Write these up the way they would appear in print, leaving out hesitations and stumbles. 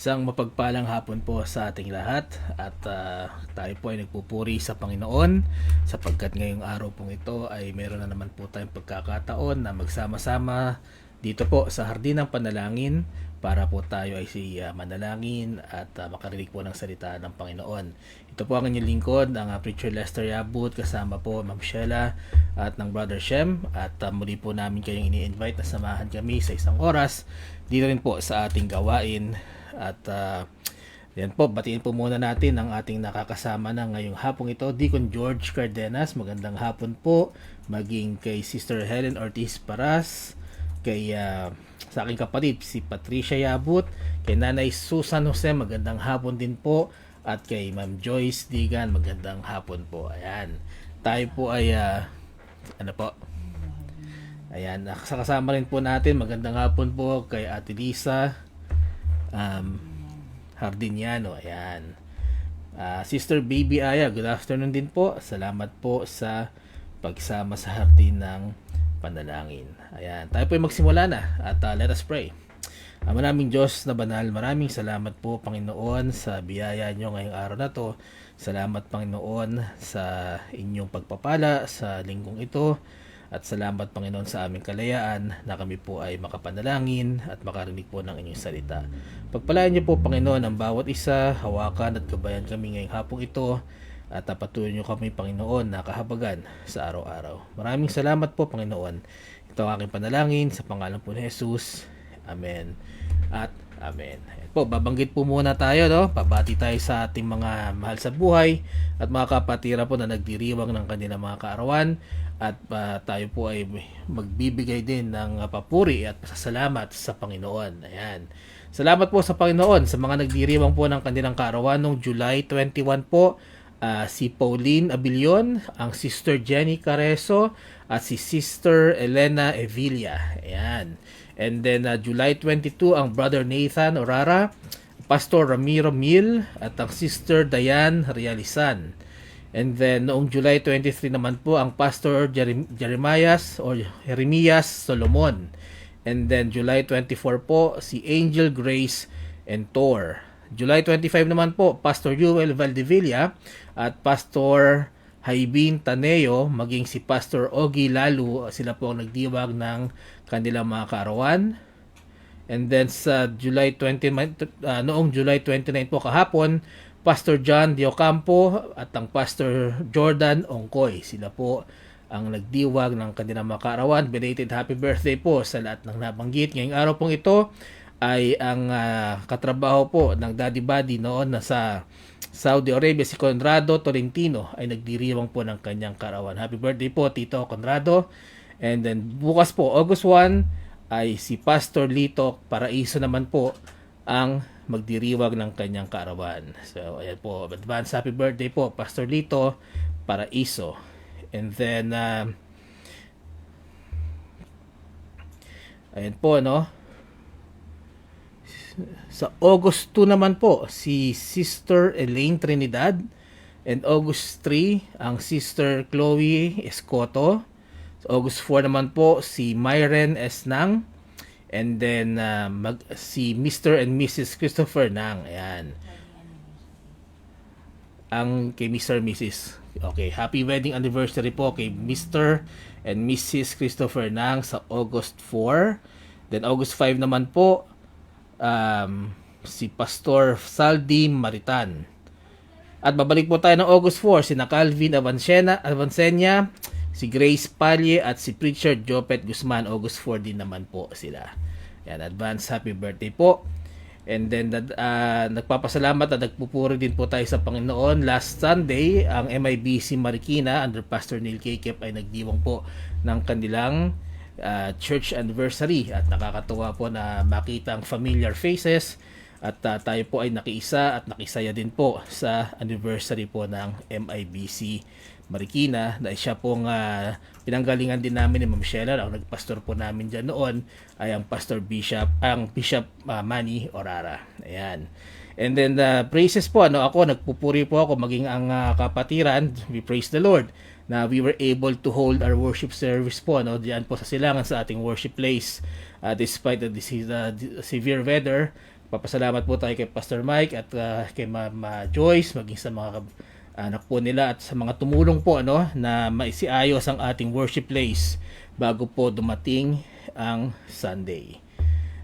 Isang mapagpalang hapon po sa ating lahat at tayo po ay nagpupuri sa Panginoon sapagkat ngayong araw pong ito ay meron na naman po tayong pagkakataon na magsama-sama dito po sa Hardin ng Panalangin para po tayo ay manalangin at makarinig po ng salita ng Panginoon. Ito po ang inyong lingkod, ang Preacher Lester Yabut, kasama po Ma'am Sheila at ng Brother Shem, at muli po namin kayong ini-invite na samahan kami sa isang oras dito rin po sa ating gawain. At yan po, batiin po muna natin ang ating nakakasama na ngayong hapong ito, Deacon George Cardenas. Magandang hapon po. Maging kay Sister Helen Ortiz Paras, kay sa aking kapatid si Patricia Yabut, kay Nanay Susan Jose, magandang hapon din po, at kay Ma'am Joyce Digan, magandang hapon po. Ayan, tayo po ay ayan, kasama rin po natin, magandang hapon po kay Ate Lisa Hardiniano. Ayan, Sister Baby Aya, good afternoon din po. Salamat po sa pagsama sa Hardin ng Panalangin. Ayan, tayo po ay magsimula na at let us pray. Maraming Diyos na banal, maraming salamat po Panginoon sa biyaya nyo ngayong araw na to. Salamat Panginoon sa inyong pagpapala sa linggong ito. At salamat Panginoon sa aming kalayaan na kami po ay makapanalangin at makarinig po ng inyong salita. Pagpalain niyo po Panginoon ang bawat isa, hawakan at gabayan kami ngayong hapong ito, at patuloy niyo kami Panginoon na kahabagan sa araw-araw. Maraming salamat po Panginoon. Ito ang aking panalangin sa pangalan po ni Jesus. Amen at Amen. Po, babanggit po muna tayo, no? Pabati tayo sa ating mga mahal sa buhay at mga kapatira po na nagdiriwang ng kanilang mga kaarawan, at tayo po ay magbibigay din ng papuri at pasasalamat sa Panginoon. Ayan. Salamat po sa Panginoon sa mga nagdiriwang po ng kanilang kaarawan noong July 21 po. Si Pauline Abilion, ang Sister Jenny Careso, at si Sister Elena Evilla. Ayan. And then July 22 ang Brother Nathan Orara, Pastor Ramiro Mil, at ang Sister Diane Realizan. And then noong July 23 naman po ang Pastor Jeremias Solomon. And then July 24 po si Angel Grace Entor. July 25 naman po Pastor Joel Valdevilla at Pastor Haibin Taneo, maging si Pastor Ogie Lalu, sila po ang nagdiwag ng kanilang mga kaarawan. And then sa July 20, noong July 29 po kahapon, Pastor John Diocampo at ang Pastor Jordan Ongkoy, sila po ang nagdiwag ng kanilang mga kaarawan. Belated happy birthday po sa lahat ng nabanggit ngayong araw pong ito. ay ang katrabaho po ng Daddy Buddy noon na sa Saudi Arabia, si Conrado Tolentino, ay nagdiriwang po ng kanyang karawan. Happy birthday po, Tito Conrado. And then bukas po, August 1, ay si Pastor Lito Paraiso naman po ang magdiriwag ng kanyang karawan. So, ayan po, advance happy birthday po, Pastor Lito Paraiso. And then, ayan po, no? Sa August 2 naman po, si Sister Elaine Trinidad. And August 3, ang Sister Chloe Escoto. Sa August 4 naman po, si Myren S. Nang. And then, si Mr. and Mrs. Christopher Nang. Ayan. Ang kay Mr. and Mrs. Okay, happy wedding anniversary po kay Mr. and Mrs. Christopher Nang sa August 4. Then August 5 naman po, si Pastor Saldi Maritan. At babalik po tayo ng August 4, si Calvin Avancenia, si Grace Palye at si Preacher Jopet Guzman. August 4 din naman po sila. Yan, advance happy birthday po. And then nagpapasalamat at nagpupuri din po tayo sa Panginoon. Last Sunday, ang MIBC Marikina under Pastor Neil Kekep ay nagdiwang po ng kanilang church anniversary, at nakakatuwa po na makita ang familiar faces at tayo po ay nakiisa at nakisaya din po sa anniversary po ng MIBC Marikina, na siya pong pinanggalingan din namin ni Ma'am Sheila. Ang nagpastor po namin dyan noon ay ang Bishop Manny Orara. Ayan. And then praises po, ako nagpupuri po ako maging ang kapatiran. We praise the Lord na we were able to hold our worship service po diyan po sa Silangan sa ating worship place despite the severe weather. Papasalamat po tayo kay Pastor Mike at kay Ma'am Joyce, maging sa mga anak po nila at sa mga tumulong po na maisiayos ang ating worship place bago po dumating ang Sunday.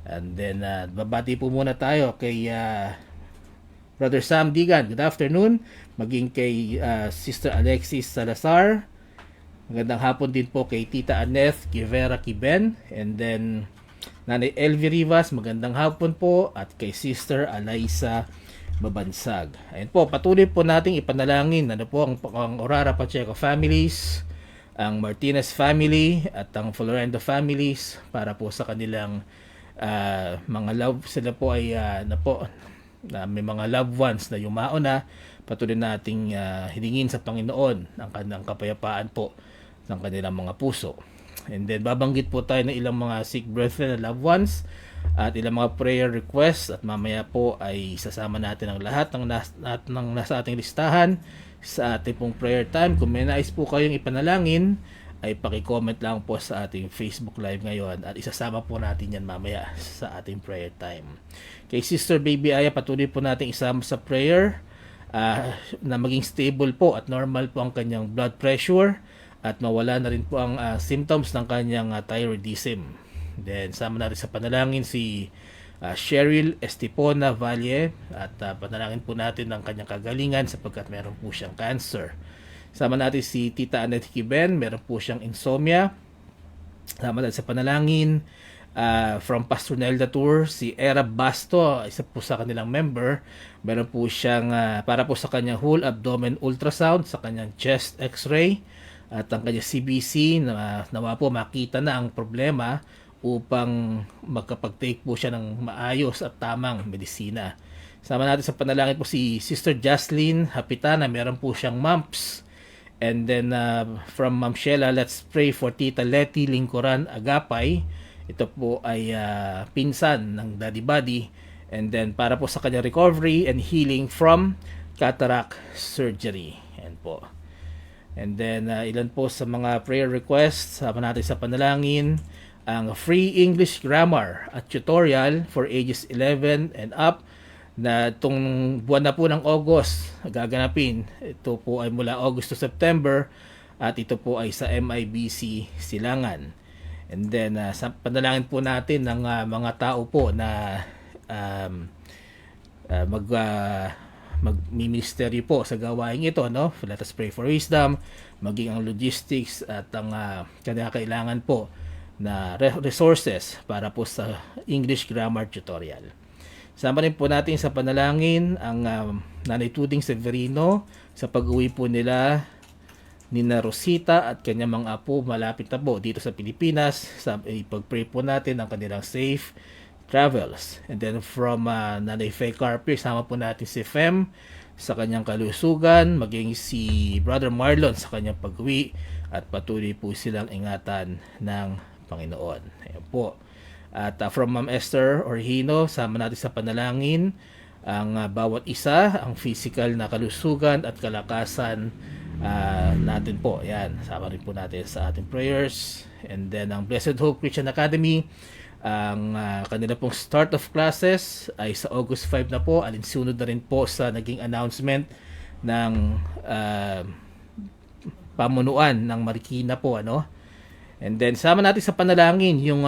And then babati po muna tayo kay Brother Sam Digan, good afternoon. Maging kay Sister Alexis Salazar. Magandang hapon din po kay Tita Annette Guevara Kiben. And then Nanay Elvie Rivas, magandang hapon po. At kay Sister Alaysa Babansag. Ayun po, patuloy po nating ipanalangin ang Orara Pacheco families, ang Martinez family at ang Florendo families para po sa kanilang mga love. Sila po ay na may mga loved ones na yumao na. Patuloy nating hilingin sa Panginoon ang kanilang kapayapaan po ng kanilang mga puso. And then babanggit po tayo ng ilang mga sick brethren na loved ones at ilang mga prayer requests, at mamaya po ay sasama natin ang lahat ng nasa ating listahan sa ating pong prayer time. Kung may nais po kayong ipanalangin, ay paki-comment lang po sa ating Facebook Live ngayon at isasama po natin yan mamaya sa ating prayer time. Kay Sister Baby Aya, patuloy po natin isama sa prayer na maging stable po at normal po ang kanyang blood pressure at mawala na rin po ang symptoms ng kanyang thyroidism. Then sama natin sa panalangin si Cheryl Estipona Valle at panalangin po natin ang kanyang kagalingan sapagkat meron po siyang cancer. Sama natin si Tita Annette Kiben, meron po siyang insomnia. Sama natin sa panalangin from Pastor Nelda Tour, si Era Basto, isa po sa kanilang member. Meron po siyang para po sa kanyang whole abdomen ultrasound, sa kanyang chest x-ray at ang kanyang CBC na nawa po makita na ang problema upang magkapag-take po siya ng maayos at tamang medisina. Sama natin sa panalangin po si Sister Jocelyn Hapitana, meron po siyang mumps. And then from Ma'am Sheila, let's pray for Tita Letty Lingkuran Agapay. Ito po ay pinsan ng Daddy Buddy. And then para po sa kanyang recovery and healing from cataract surgery. Yan po. And then ilan po sa mga prayer requests, sama natin sa panalangin ang free English grammar at tutorial for ages 11 and up na itong buwan na po ng August gaganapin. Ito po ay mula August to September at ito po ay sa MIBC Silangan. And then sa panalangin po natin ng mga tao po na magmi-ministry po sa gawain ito, no? Let us pray for wisdom, maging ang logistics at ang kailangan po na resources para po sa English grammar tutorial. Sama rin po natin sa panalangin ang Nanay Tuding Severino sa pag-uwi po nila ni Rosita at kanyang mga apo malapit na po dito sa Pilipinas. Ipag-pray po natin ang kanilang safe travels. And then from Nanay Faye Carpio, sama po natin si Fem sa kanyang kalusugan, maging si Brother Marlon sa kanyang pag-uwi, at patuloy po silang ingatan ng Panginoon. Ayan po. At from Ma'am Esther Orhino, sama natin sa panalangin ang bawat isa, ang physical na kalusugan at kalakasan natin po. Ayan, sama rin po natin sa ating prayers. And then ang Blessed Hope Christian Academy, ang kanila pong start of classes ay sa August 5 na po. Alinsunod na rin po sa naging announcement ng pamunuan ng Marikina po, ano. And then sama natin sa panalangin yung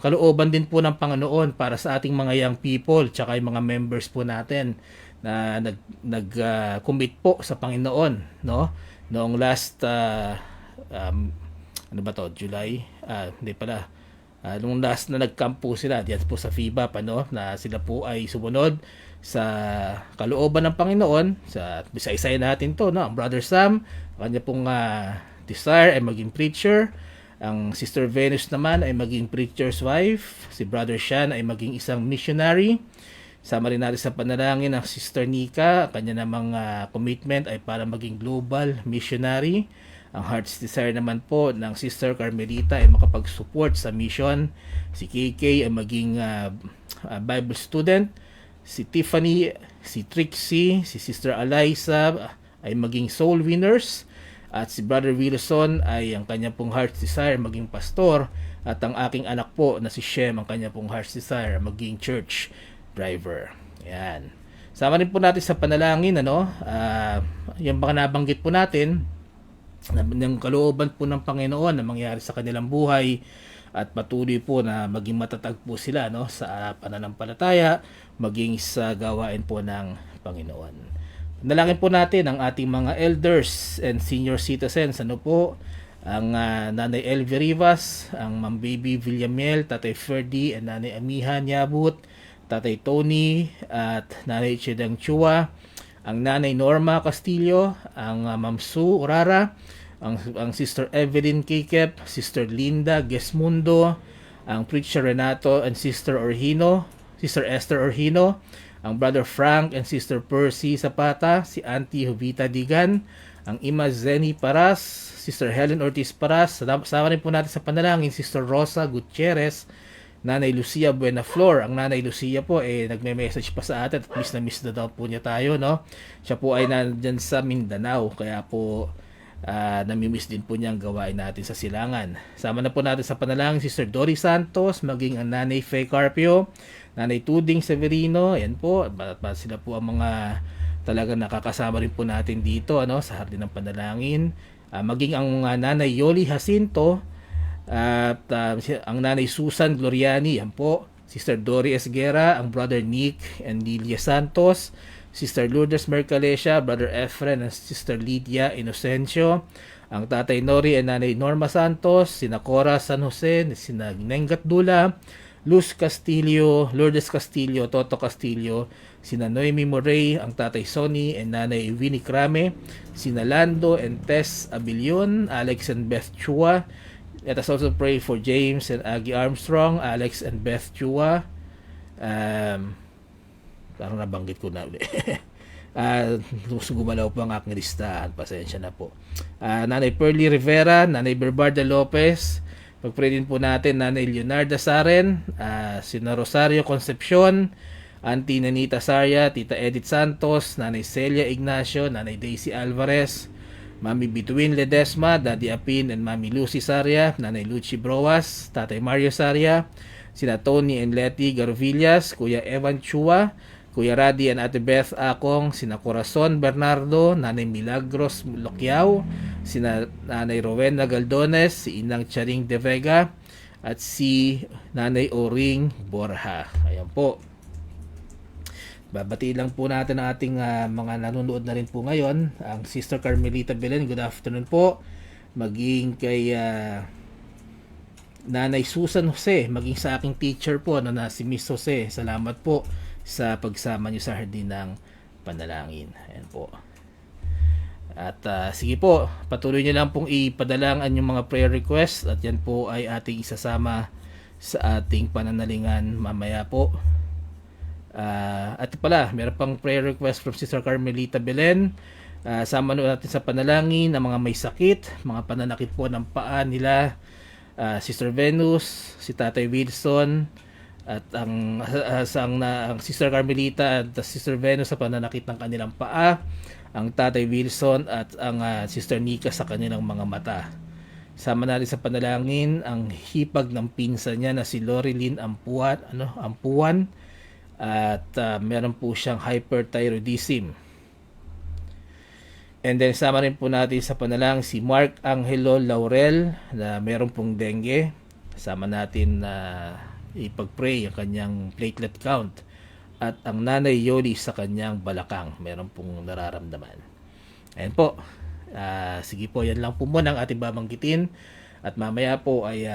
kalooban din po ng Panginoon para sa ating mga young people tsaka yung mga members po natin na nag-commit po sa Panginoon, no? Noong last ano ba to? July? Hindi pala. Nung last na nag-camp po sila diyan po sa FIBA pa, no? Na sila po ay sumunod sa kalooban ng Panginoon. Sa isa-isa natin to, no? Ang Brother Sam, kanya pong desire ay maging preacher. Ang Sister Venus naman ay maging preacher's wife. Si Brother Sean ay maging isang missionary. Sama rin natin sa panalangin ang Sister Nika. Kanya namang commitment ay para maging global missionary. Ang heart's desire naman po ng Sister Carmelita ay makapag-support sa mission. Si KK ay maging Bible student. Si Tiffany, si Trixie, si Sister Eliza ay maging soul winners. At si Brother Wilson ay ang kanya pong heart's desire maging pastor. At ang aking anak po na si Shem, ang kanya pong heart's desire maging church driver. Ayan. Sama rin po natin sa panalangin, ano, yung mga nabanggit po natin, ng kalooban po ng Panginoon na mangyari sa kanilang buhay, at patuloy po na maging matatag po sila, no, sa pananampalataya, maging sa gawain po ng Panginoon. Nalangin po natin ang ating mga elders and senior citizens, ano po, ang Nanay Elvie Rivas, ang Ma'am Baby Villamiel, Tatay Ferdy, and Nanay Amiha Nyabut, Tatay Tony, at Nanay Chedang Chua, ang Nanay Norma Castillo, ang Ma'am Sue Urara, ang Sister Evelyn Kikep, Sister Linda Gesmundo, ang Preacher Renato and Sister Esther Orhino, ang Brother Frank and Sister Percy Zapata, si Auntie Jovita Digan, ang Ima Zeni Paras, Sister Helen Ortiz Paras. Sama rin po natin sa panalangin Sister Rosa Gutierrez, Nanay Lucia Buenaflor. Ang Nanay Lucia po nagme-message pa sa atin at miss na daw po niya tayo, no? Siya po ay nandyan sa Mindanao, kaya po namimiss din po niya ang gawain natin sa Silangan. Sama na po natin sa panalangin Sister Dory Santos, maging ang Nanay Faye Carpio, Nanay Tuding Severino. Ayan po, sila po ang mga talagang nakakasama rin po natin dito, ano, sa Hardin ng Panalangin. Maging ang Nanay Yoli Jacinto at ang Nanay Susan Gloriani. Yan po, Sister Dory Esguera, ang Brother Nick and Lilia Santos, Sister Lourdes Mercalesha, Brother Efren and Sister Lydia Inocencio, ang Tatay Nori and Nanay Norma Santos, sina Cora San Jose, sina Nengat Dula, Luz Castillo, Lourdes Castillo, Toto Castillo, sina Noemi Morey, ang Tatay Sonny and Nanay Winnie Crame, sina Lando and Tess Abilion, Alex and Beth Chua. Let us also pray for James and Aggie Armstrong, Alex and Beth Chua. Parang nabanggit ko na ulit. Gumalaw po ang aking listahan. Pasensya na po. Nanay Pearly Rivera, Nanay Berbarda Lopez. Pag-pray din po natin Nanay Leonarda Saren, sina Rosario Concepcion, Auntie Nanita Saria, Tita Edith Santos, Nanay Celia Ignacio, Nanay Daisy Alvarez, Mami Bituin Ledesma, Daddy Apin and Mami Lucy Saria, Nanay Lucy Broas, Tatay Mario Saria, sina Tony and Letty Garvillas, Kuya Evan Chua, Kuya Radi and Ate Beth Akong, sina Corazon Bernardo, Nanay Milagros Loquiao, sina Nanay Rowena Galdones, si Inang Charing De Vega, at si Nanay Oring Borja. Ayan po. Babati lang po natin ang ating mga nanonood na rin po ngayon. Ang Sister Carmelita Belen, good afternoon po. Maging kay Nanay Susan Jose, maging sa aking teacher po na si Miss Jose. Salamat po sa pagsama niyo sa hardin ng panalangin. Ayan po. At sige po, patuloy niyo lang pong ipadala ang inyong mga prayer requests at yan po ay ating isasama sa ating pananalingan mamaya po. At pala, meron pang prayer request from Sister Carmelita Belen. Sama natin sa panalangin ang mga may sakit, mga pananakit po ng paa nila, Sister Venus, si Tatay Wilson, at ang Sister Carmelita at Sister Venus sa pananakit ng kanilang paa, ang Tatay Wilson at ang Sister Nika sa kanilang mga mata. Sama natin sa panalangin ang hipag ng pinsan niya na si Lorilyn Ampuan at meron po siyang hyperthyroidism. And then sama rin po natin sa panalangin si Mark Angelo Laurel na meron pong dengue. Sama natin na ipag-pray ang kanyang platelet count. At ang Nanay Yoli sa kanyang balakang, meron pong nararamdaman. Ayan po. Sige po, yan lang po muna ang ating babanggitin. At mamaya po ay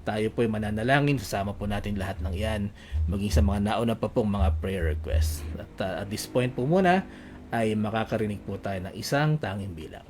tayo po ay mananalangin. Sasama po natin lahat ng yan. Maging sa mga nauna pa pong mga prayer requests. At at this point po muna ay makakarinig po tayo ng isang tanging bilang.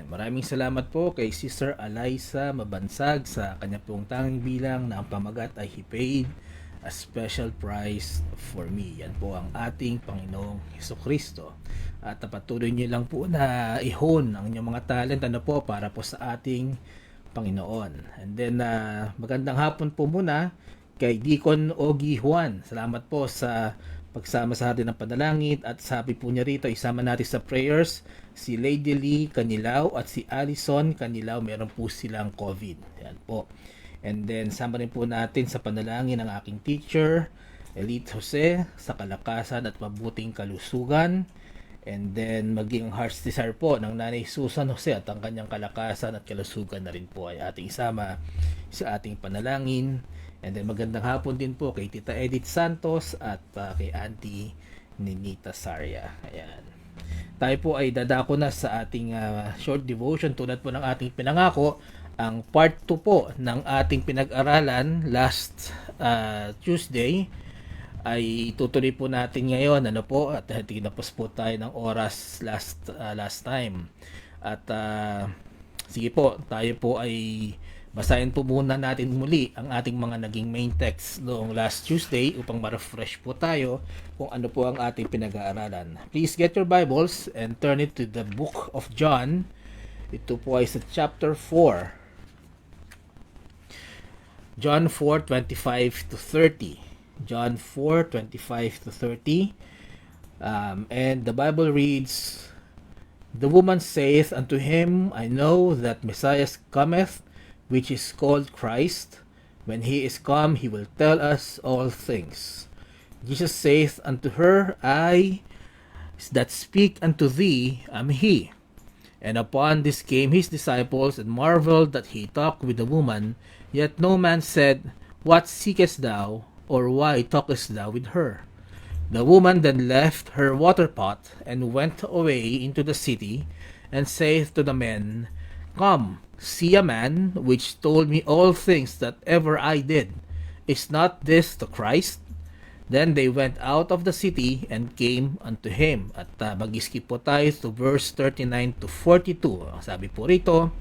Maraming salamat po kay Sister Alyssa Mabansag sa kanya pong tanging bilang na ang pamagat ay He paid a special price for me. Yan po ang ating Panginoong Hesukristo. At patuloy niyo lang po na ihon ang inyong mga talent po para po sa ating Panginoon. And then magandang hapon po muna kay Deacon Ogie Juan. Salamat po sa pagsama sa atin ng panalangin, at sabi po niya rito, isama natin sa prayers si Lady Lee Canilao at si Allison Canilao, meron po silang COVID. Yan po. And then sama rin po natin sa panalangin ng aking teacher Elite Jose sa kalakasan at mabuting kalusugan. And then maging heart's desire po ng Nanay Susan Jose at ang kanyang kalakasan at kalusugan na rin po ay ating isama sa ating panalangin. And then magandang hapon din po kay Tita Edith Santos at kay Auntie Ninita Saria. Ayan. Tayo po ay dadako na sa ating short devotion tulad po ng ating pinangako. Ang part 2 po ng ating pinag-aralan last Tuesday ay itutuloy po natin ngayon, ano po, at tinapos po tayo ng oras last time. At sige po, tayo po ay basahin po muna natin muli ang ating mga naging main text noong last Tuesday upang ma-refresh po tayo kung ano po ang ating pinag-aaralan. Please get your Bibles and turn it to the book of John. Ito po ay sa chapter 4. John 4:25 to 30. John 4:25 to 30. And the Bible reads, "The woman saith unto him, I know that Messiah cometh, which is called Christ. When he is come, he will tell us all things. Jesus saith unto her, I that speak unto thee am he. And upon this came his disciples, and marveled that he talked with the woman. Yet no man said, What seekest thou? Or why talkest thou with her? The woman then left her water pot, and went away into the city, and saith to the men, Come, see a man, which told me all things that ever I did. Is not this the Christ? Then they went out of the city, and came unto him." At mag-skip po tayo to verse 39 to 42. Sabi po rito,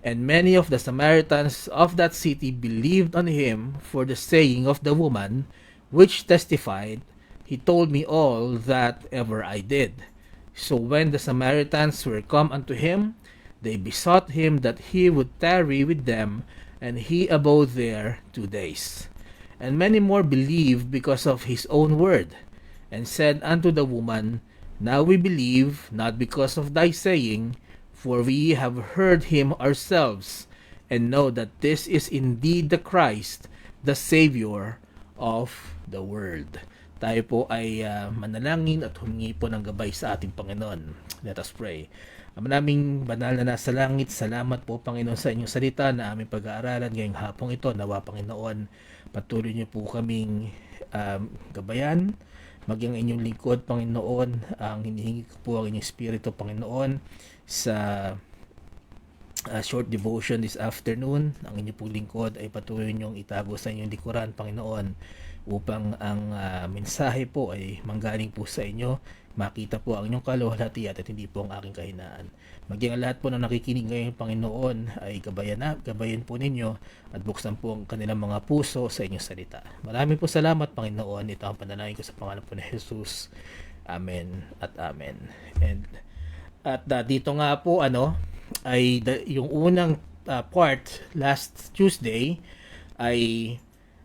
"And many of the Samaritans of that city believed on him for the saying of the woman, which testified, He told me all that ever I did. So when the Samaritans were come unto him, they besought him that he would tarry with them, and he abode there 2 days. And many more believed because of his own word, and said unto the woman, Now we believe, not because of thy saying, for we have heard him ourselves, and know that this is indeed the Christ, the Savior of the world." Tayo po ay manalangin at humingi po ng gabay sa ating Panginoon. Let us pray. Ama naming banal na nasa langit, salamat po Panginoon sa inyong salita na aming pag-aaralan ngayong hapong ito. Nawa Panginoon, patuloy niyo po kaming gabayan, maging inyong lingkod Panginoon. Ang hinihingi ko po ang inyong Espiritu Panginoon sa short devotion this afternoon. Ang inyong pong lingkod ay patuloy niyong itago sa inyong likuran Panginoon, upang ang mensahe po ay manggaling po sa inyo, makita po ang inyong kaluwalhatian at hindi po ang aking kahinaan. Maging ang lahat po na nakikinig ngayon Panginoon ay gabayan po ninyo at buksan po ang kanilang mga puso sa inyong salita. Maraming po salamat Panginoon. Ito ang panalangin ko sa pangalan po ni Jesus. Amen at amen. At dito nga po ay yung unang part last Tuesday ay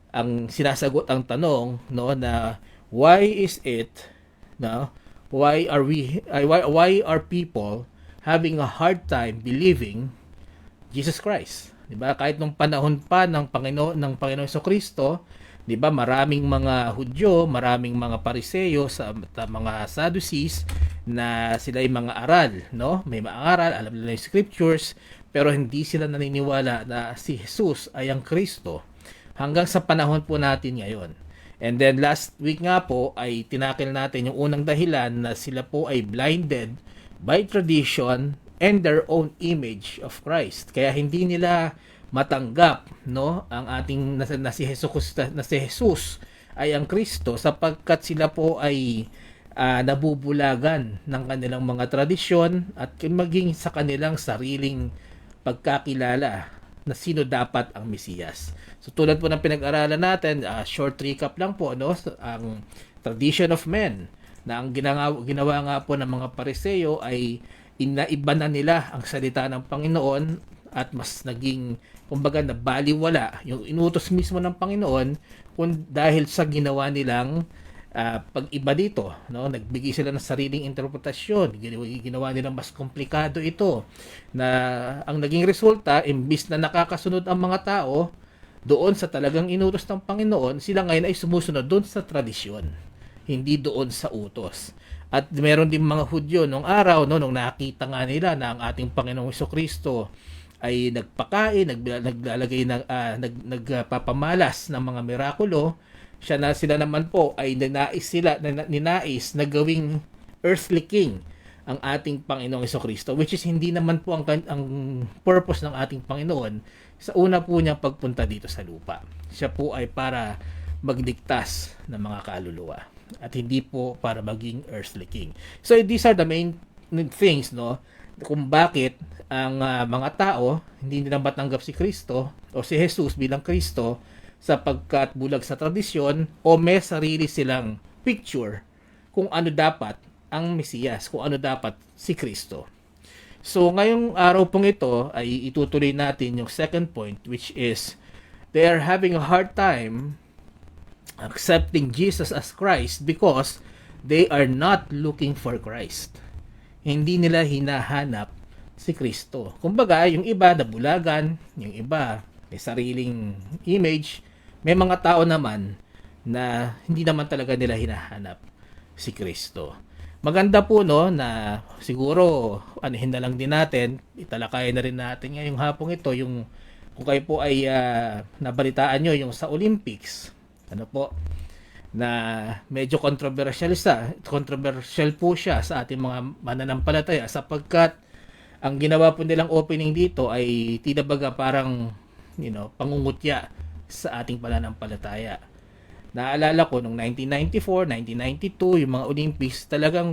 ang sinasagot ang tanong na why is it why are people having a hard time believing Jesus Christ? 'Di ba? Kahit nung panahon pa ng Panginoon Kristo, 'di ba, maraming mga Hudyo, maraming mga Pariseyo sa mga Sadducees na sila ay mga aral, may maaral, alam nila yung scriptures, pero hindi sila naniniwala na si Jesus ay ang Kristo. Hanggang sa panahon po natin ngayon. And then last week nga po ay tinakil natin yung unang dahilan na sila po ay blinded by tradition and their own image of Christ. Kaya hindi nila matanggap ang ating na si Jesus ay ang Kristo, sapagkat sila po ay nabubulagan ng kanilang mga tradisyon at maging sa kanilang sariling pagkakilala na sino dapat ang Mesiyas. So tulad po ng pinag-aralan natin, short recap lang po, ang tradition of men na ang ginawa nga po ng mga Pariseo ay inaiba na nila ang salita ng Panginoon at mas naging kumbaga na baliwala yung inutos mismo ng Panginoon dahil sa ginawa nilang pag-iba dito, no? Nagbigay sila ng sariling interpretasyon, ginawa nilang mas komplikado ito, na ang naging resulta, imbis na nakakasunod ang mga tao doon sa talagang inutos ng Panginoon, sila ngayon ay sumusunod doon sa tradisyon, hindi doon sa utos. At meron din mga Hudyo nung araw, no, nung nakita nga nila na ang ating Panginoong Hesukristo ay nagpakain, naglalagay ng nagpapamalas ng mga mirakulo, sila naman po ay ninais na gawing earthly king ang ating Panginoong Hesukristo, which is hindi naman po ang purpose ng ating Panginoon sa una po niyang pagpunta dito sa lupa. Siya po ay para magligtas ng mga kaluluwa at hindi po para maging earthly king. So these are the main things, no, kung bakit ang mga tao hindi nila matanggap si Kristo o si Jesus bilang Kristo, sapagkat bulag sa tradisyon o may sarili silang picture kung ano dapat ang Mesiyas, kung ano dapat si Kristo. So ngayong araw pong ito ay itutuloy natin yung second point, which is they are having a hard time accepting Jesus as Christ because they are not looking for Christ. Hindi nila hinahanap si Kristo. Kumbaga, yung iba nabulagan, yung iba may sariling image, may mga tao naman na hindi naman talaga nila hinahanap si Kristo. Maganda po, no, na siguro anuhin na lang din natin, italakay na rin natin ngayong hapong ito yung kung kayo po ay nabalitaan nyo yung sa Olympics, ano po, na medyo controversial po siya sa ating mga mananampalataya sapagkat ang ginawa po nilang opening dito ay tinabaga parang pangungutya sa ating pananampalataya. Naalala ko nung 1994, 1992, yung mga Olympics, talagang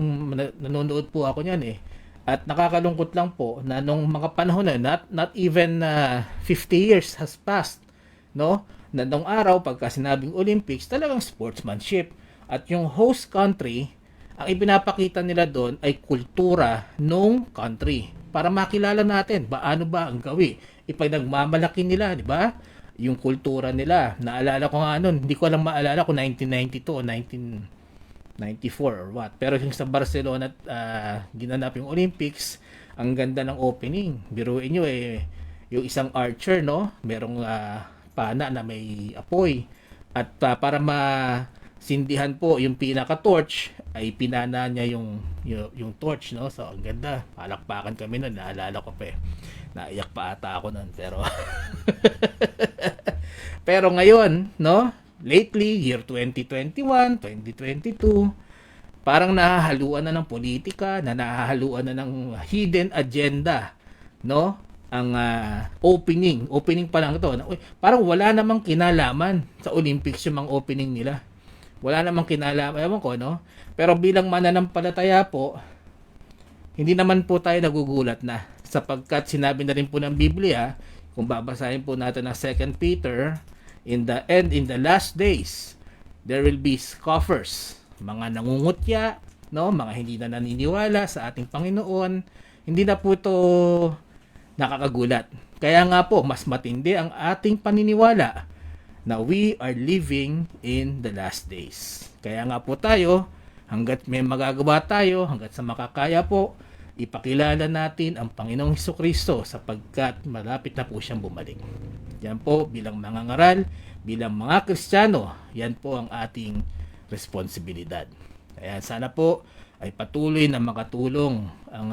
nanonood po ako niyan eh. At nakakalungkot lang po na nung mga panahon na not even 50 years has passed, no? Na nung araw pagka sinabing Olympics, talagang sportsmanship. At yung host country, ang ipinapakita nila doon ay kultura nung country para makilala natin paano ba ang gawi. Ipinagmamalaki nila, di ba? Yung kultura nila. Naalala ko nga noon, hindi ko lang maalala kung 1992 o 1994 or what. Pero yung sa Barcelona ginanap yung Olympics, ang ganda ng opening. Biruin nyo yung isang archer, no? Merong pana na may apoy. At para masindihan po yung pinaka-torch, ay pinana niya yung torch, no? So, ang ganda. Palakpakan kami noon, naalala ko pa eh. Naiyak pa ata ako noon, pero pero ngayon, no? Lately, year 2021, 2022, parang nahahaluan na ng politika, nahahaluan na ng hidden agenda, no? Ang opening pa lang ito. Parang wala namang kinalaman sa Olympics yung mga opening nila. Wala namang kinalaman, ewan ko, no? Pero bilang mananampalataya po, hindi naman po tayo nagugulat na sapagkat sinabi na rin po ng Biblia, kung babasahin po natin ang 2 Peter, in the last days, there will be scoffers, mga nangungutya, no? Mga hindi na naniniwala sa ating Panginoon. Hindi na po ito nakakagulat. Kaya nga po, mas matindi ang ating paniniwala na we are living in the last days. Kaya nga po tayo, hanggat may magagawa tayo, hanggat sa makakaya po, ipakilala natin ang Panginoong Hesukristo sapagkat malapit na po siyang bumalik. Yan po, bilang mga ngaral, bilang mga Kristiyano, yan po ang ating responsibilidad. Kaya sana po ay patuloy na makatulong ang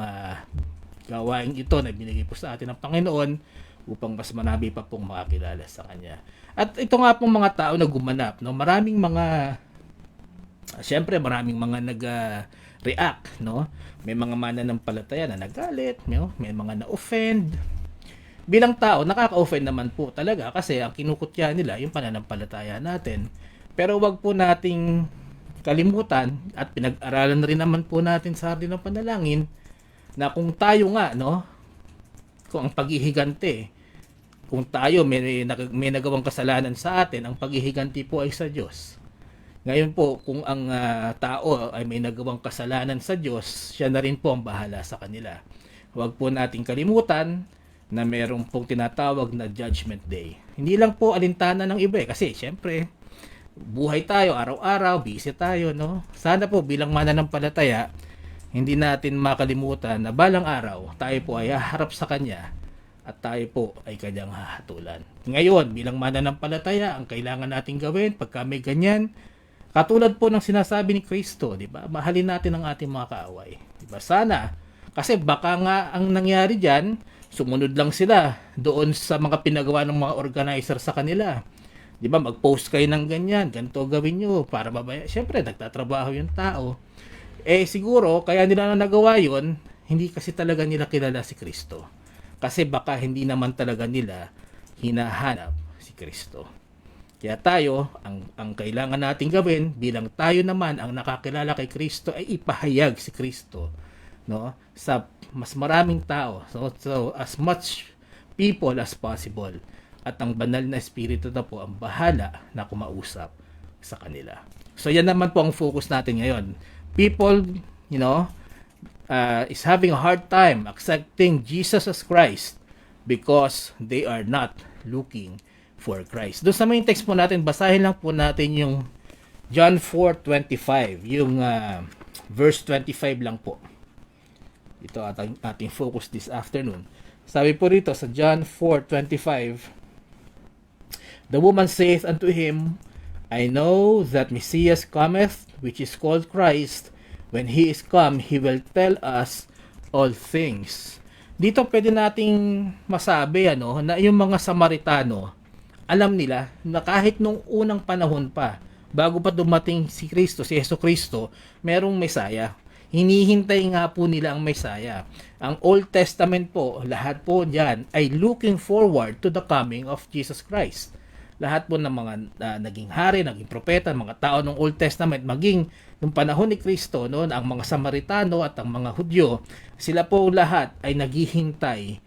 gawain ito na binigay po sa atin ng Panginoon upang mas marami pa pong makakilala sa Kanya. At ito nga pong mga tao na gumanap, no? Maraming mga nag-react, no? May mga mananampalataya na nagalit, no? May mga na-offend. Bilang tao, nakaka-offend naman po talaga kasi ang kinukutya nila yung pananampalataya natin. Pero wag po nating kalimutan at pinag-aralan na rin naman po natin sa Hardin ng Panalangin na kung tayo nga, no? Kung ang paghihiganti, kung tayo may nagawang kasalanan sa atin, ang paghihiganti po ay sa Diyos. Ngayon po, kung ang tao ay may nagawang kasalanan sa Diyos, siya na rin po ang bahala sa kanila. Huwag po nating kalimutan na merong pong tinatawag na Judgment Day. Hindi lang po alintana ng iba kasi syempre buhay tayo araw-araw, busy tayo, no? Sana po bilang mananampalataya, hindi natin makalimutan na balang araw tayo po ay haharap sa Kanya at tayo po ay Kanyang hahatulan. Ngayon, bilang mananampalataya, ang kailangan natin gawin pagka may ganyan, katulad po ng sinasabi ni Kristo, di ba? Mahalin natin ang ating mga kaaway. Di ba? Sana, kasi baka nga ang nangyari diyan, sumunod lang sila doon sa mga pinagawa ng mga organizer sa kanila. Di ba, mag-post kayo ng ganyan, ganito gawin nyo para mabaya. Siyempre, nagtatrabaho yung tao. Siguro, kaya nila na nagawa yun, hindi kasi talaga nila kilala si Kristo. Kasi baka hindi naman talaga nila hinahanap si Kristo. Kaya tayo, ang kailangan natin gawin, bilang tayo naman ang nakakilala kay Kristo, ay ipahayag si Kristo, no, sa mas maraming tao. So as much people as possible. At ang banal na espiritu na po ang bahala na kumausap sa kanila. So yan naman po ang focus natin ngayon. People, is having a hard time accepting Jesus as Christ because they are not looking for Christ. Doon sa main text po natin, basahin lang po natin yung John 4:25, yung verse 25 lang po. Ito ating focus this afternoon. Sabi po rito sa John 4:25, the woman saith unto him, I know that Messias cometh, which is called Christ. When he is come, he will tell us all things. Dito pwede nating masabi na yung mga Samaritano, alam nila na kahit nung unang panahon pa, bago pa dumating si Kristo, si Yesu Kristo, merong Mesaya. Hinihintay nga po nila ang Mesaya. Ang Old Testament po, lahat po diyan ay looking forward to the coming of Jesus Christ. Lahat po ng mga naging hari, naging propeta, mga tao ng Old Testament, maging nung panahon ni Kristo, ang mga Samaritano at ang mga Hudyo, sila po lahat ay naghihintay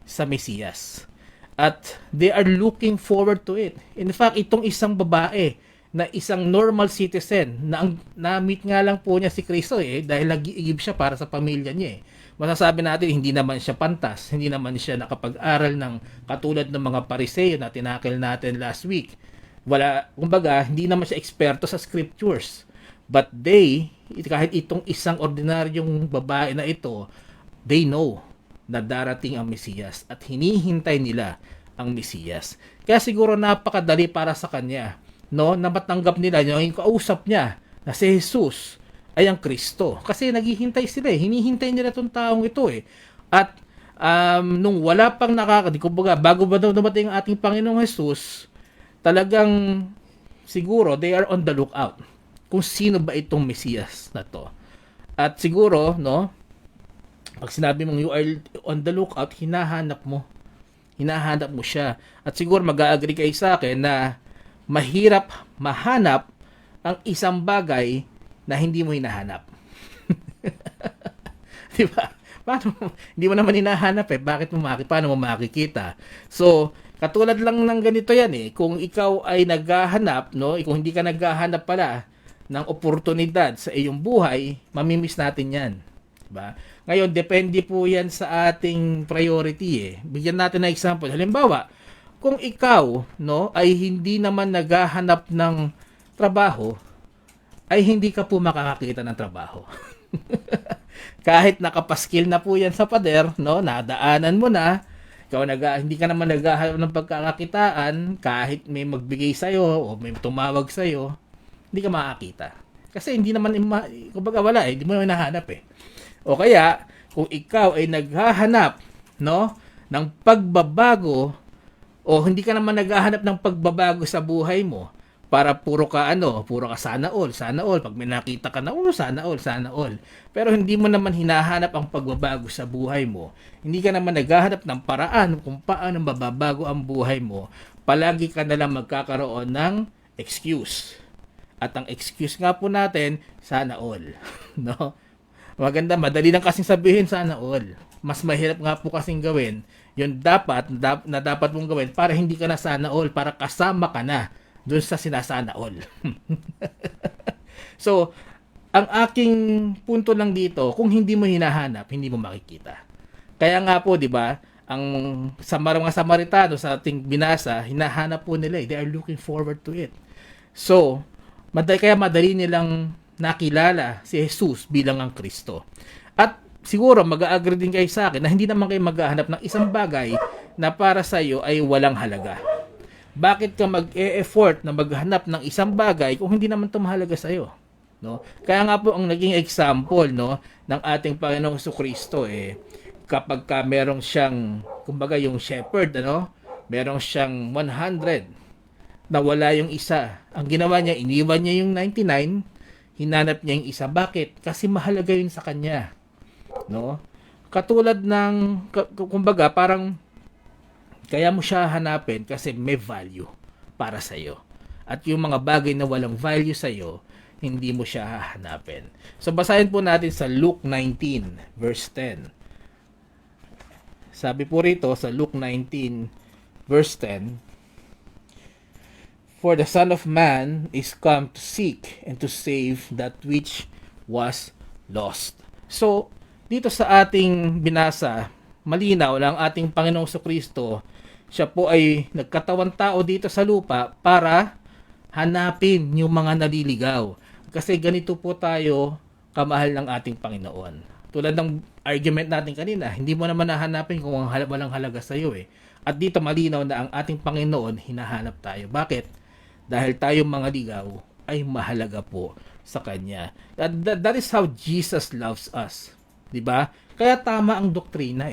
sa Mesiyas. At they are looking forward to it. In fact, itong isang babae na isang normal citizen na na-meet nga lang po niya si Kristo dahil nag-iigib siya para sa pamilya niya Masasabi natin hindi naman siya pantas, hindi naman siya nakapag-aral ng katulad ng mga Pariseo na tinakil natin last week. Kumbaga, hindi naman siya eksperto sa scriptures. But kahit itong isang ordinaryong babae na ito, they know na darating ang Mesiyas at hinihintay nila ang Mesiyas. Kaya siguro napakadali para sa kanya, na matanggap nila yung kausap niya na si Jesus ay ang Kristo. Kasi naghihintay sila hinihintay nila itong taong ito At nung wala pang bago ba daw dumating ang ating Panginoong Jesus, talagang siguro they are on the lookout kung sino ba itong Mesiyas na to. At siguro, pag sinabi mong you are on the lookout, hinahanap mo siya. At siguro mag-agree kayo sa akin na mahirap mahanap ang isang bagay na hindi mo hinahanap. Di ba? Hindi mo naman hinahanap paano mo makikita? So, katulad lang ng ganito yan Kung ikaw ay naghahanap, kung hindi ka naghahanap pala ng oportunidad sa iyong buhay, mamimiss natin yan. Diba? Ngayon, depende po yan sa ating priority Bigyan natin ng example. Halimbawa, kung ikaw ay hindi naman naghahanap ng trabaho, ay hindi ka po makakakita ng trabaho. Kahit nakapaskil na po yan sa pader, nadaanan mo na, hindi ka naman naghahanap ng pagkakakitaan, kahit may magbigay sa'yo o may tumawag sa'yo, hindi ka makakita. Kasi hindi naman, kumbaga wala hindi mo hinahanap O kaya, kung ikaw ay naghahanap, ng pagbabago, o hindi ka naman naghahanap ng pagbabago sa buhay mo, para puro ka sana all. Pag may nakita ka na, sana all. Pero hindi mo naman hinahanap ang pagbabago sa buhay mo. Hindi ka naman naghahanap ng paraan kung paano mababago ang buhay mo. Palagi ka na lang magkakaroon ng excuse. At ang excuse nga po natin, sana all. Maganda, madali lang kasing sabihin sana all. Mas mahirap nga po kasing gawin. Yun dapat mong gawin para hindi ka na sana all, para kasama ka na doon sa sinasana all. So, ang aking punto lang dito, kung hindi mo hinahanap, hindi mo makikita. Kaya nga po, 'di ba? ang sa mga Samaritano sa ating binasa, hinahanap po nila, they are looking forward to it. So, kaya madali nilang nakilala si Jesus bilang ang Kristo. At siguro mag-agree din kayo sa akin na hindi naman kayo maghahanap ng isang bagay na para sa iyo ay walang halaga. Bakit ka mag-e-effort na maghanap ng isang bagay kung hindi naman ito mahalaga sa iyo? No? Kaya nga po ang naging example, no, ng ating Panginoong Jesucristo, kapag ka merong siyang, kumbaga yung shepherd, ano, merong siyang 100, nawala yung isa. Ang ginawa niya, iniwan niya yung 99, hinanap niya yung isa. Bakit? Kasi mahalaga yun sa kanya. No? Katulad ng, kumbaga, parang, kaya mo siya hanapin kasi may value para sa iyo. At yung mga bagay na walang value sa iyo, hindi mo siya hahanapin. So, basahin po natin sa Luke 19, verse 10. Sabi po rito sa Luke 19, verse 10, "For the Son of Man is come to seek and to save that which was lost." So, dito sa ating binasa, malinaw lang ating Panginoong Jesucristo, siya po ay nagkatawang tao dito sa lupa para hanapin yung mga naliligaw. Kasi ganito po tayo kamahal ng ating Panginoon. Tulad ng argument natin kanina, hindi mo naman nahanapin kung walang halaga sa iyo . At dito malinaw na ang ating Panginoon hinahanap tayo. Bakit? Dahil tayo mga ligaw ay mahalaga po sa Kanya. That is how Jesus loves us. Diba? Kaya tama ang doktrina .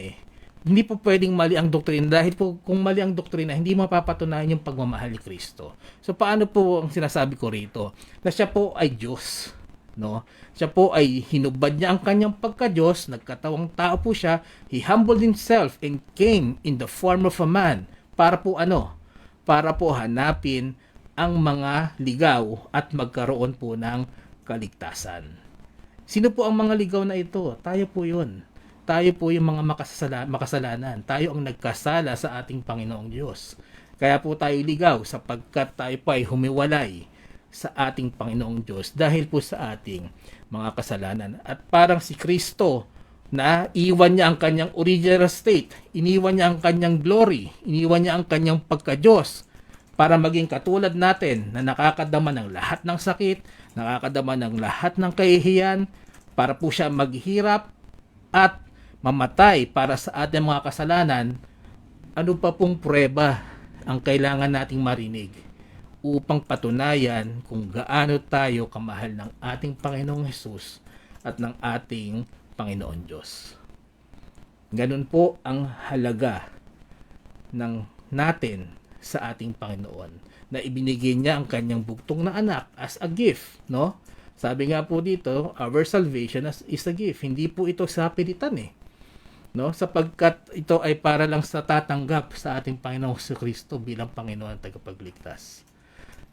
Hindi po pwedeng mali ang doktrina dahil po kung mali ang doktrina, hindi mapapatunayan yung pagmamahal ni Kristo. So paano po ang sinasabi ko rito? Na siya po ay Diyos. No? Siya po ay hinubad niya ang kanyang pagka-Diyos, nagkatawang tao po siya, he humbled himself and came in the form of a man. Para po ano? Para po hanapin ang mga ligaw at magkaroon po ng kaligtasan. Sino po ang mga ligaw na ito? Tayo po yun. Tayo po yung mga makasalanan. Tayo ang nagkasala sa ating Panginoong Diyos. Kaya po tayo ligaw sapagkat tayo po ay humiwalay sa ating Panginoong Diyos dahil po sa ating mga kasalanan. At parang si Kristo na iwan niya ang kanyang original state, iniwan niya ang kanyang glory, iniwan niya ang kanyang pagka-Diyos para maging katulad natin na nakakadama ng lahat ng sakit, nakakadama ng lahat ng kahihiyan, para po siya maghirap at mamatay para sa ating mga kasalanan. Ano pa pong prueba ang kailangan nating marinig upang patunayan kung gaano tayo kamahal ng ating Panginoong Hesus at ng ating Panginoon Diyos. Ganun po ang halaga ng natin sa ating Panginoon na ibinigay niya ang kanyang bugtong na anak as a gift, no? Sabi nga po dito, our salvation is a gift. Hindi po ito sa pilitan no? Sapagkat ito ay para lang sa tatanggap sa ating Panginoong Kristo bilang Panginoon at tagapagligtas.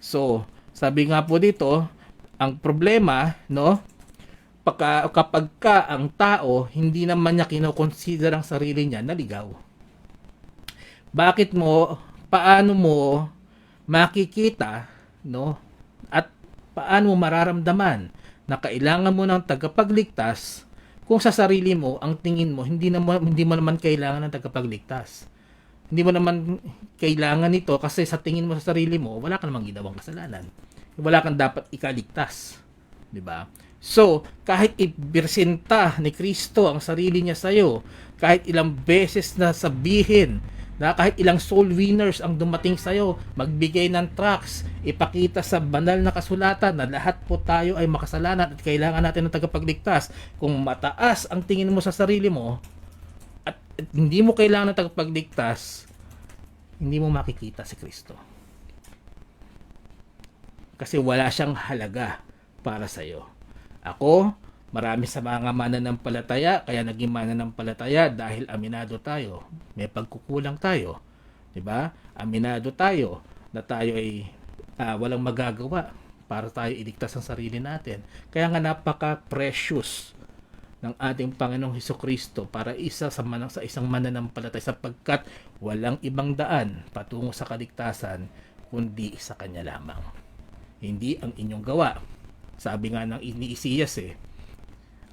So, sabi nga po dito, ang problema, no, kapag ang tao hindi naman niya kinoconsider ang sarili niya na ligaw. Paano mo makikita, no, at paano mo mararamdaman na kailangan mo ng tagapagligtas kung sa sarili mo ang tingin mo hindi mo naman kailangan ng tagapagligtas. Hindi mo naman kailangan nito kasi sa tingin mo sa sarili mo, wala ka namang ginawang kasalanan. Wala kang dapat ikaligtas. Diba? So, kahit ipresenta ni Kristo ang sarili niya sa iyo, kahit ilang beses na sabihin na kahit ilang soul winners ang dumating sa iyo, magbigay ng tracts, ipakita sa banal na kasulatan na lahat po tayo ay makasalanan at kailangan natin ng tagapagligtas. Kung mataas ang tingin mo sa sarili mo, at hindi mo kailangan ng tagapagligtas, hindi mo makikita si Kristo. Kasi wala siyang halaga para sa iyo. Ako, marami sa mga mananampalataya, kaya naging mananampalataya dahil aminado tayo. May pagkukulang tayo. Diba? Aminado tayo na tayo ay walang magagawa para tayo iligtas ang sarili natin. Kaya nga napaka-precious ng ating Panginoong Hesukristo para sa isang mananampalataya sapagkat walang ibang daan patungo sa kaligtasan kundi sa Kanya lamang. Hindi ang inyong gawa. Sabi nga ng ni Isaias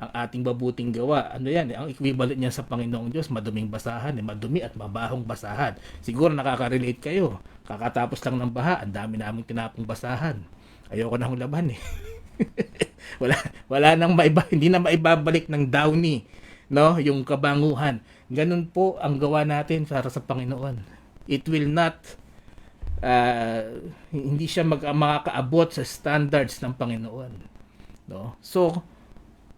ang ating mabuting gawa. Ano yan? Ang equivalent niya sa Panginoong Diyos, maduming basahan, madumi at mabahong basahan. Siguro nakaka-relate kayo. Kakatapos lang ng baha, ang dami naming tinapong basahan. Ayoko na hong laban eh. wala nang hindi na maibabalik ng downy, no? Yung kabanguhan. Ganun po ang gawa natin para sa Panginoon. It will not hindi siya makakaabot sa standards ng Panginoon, no? So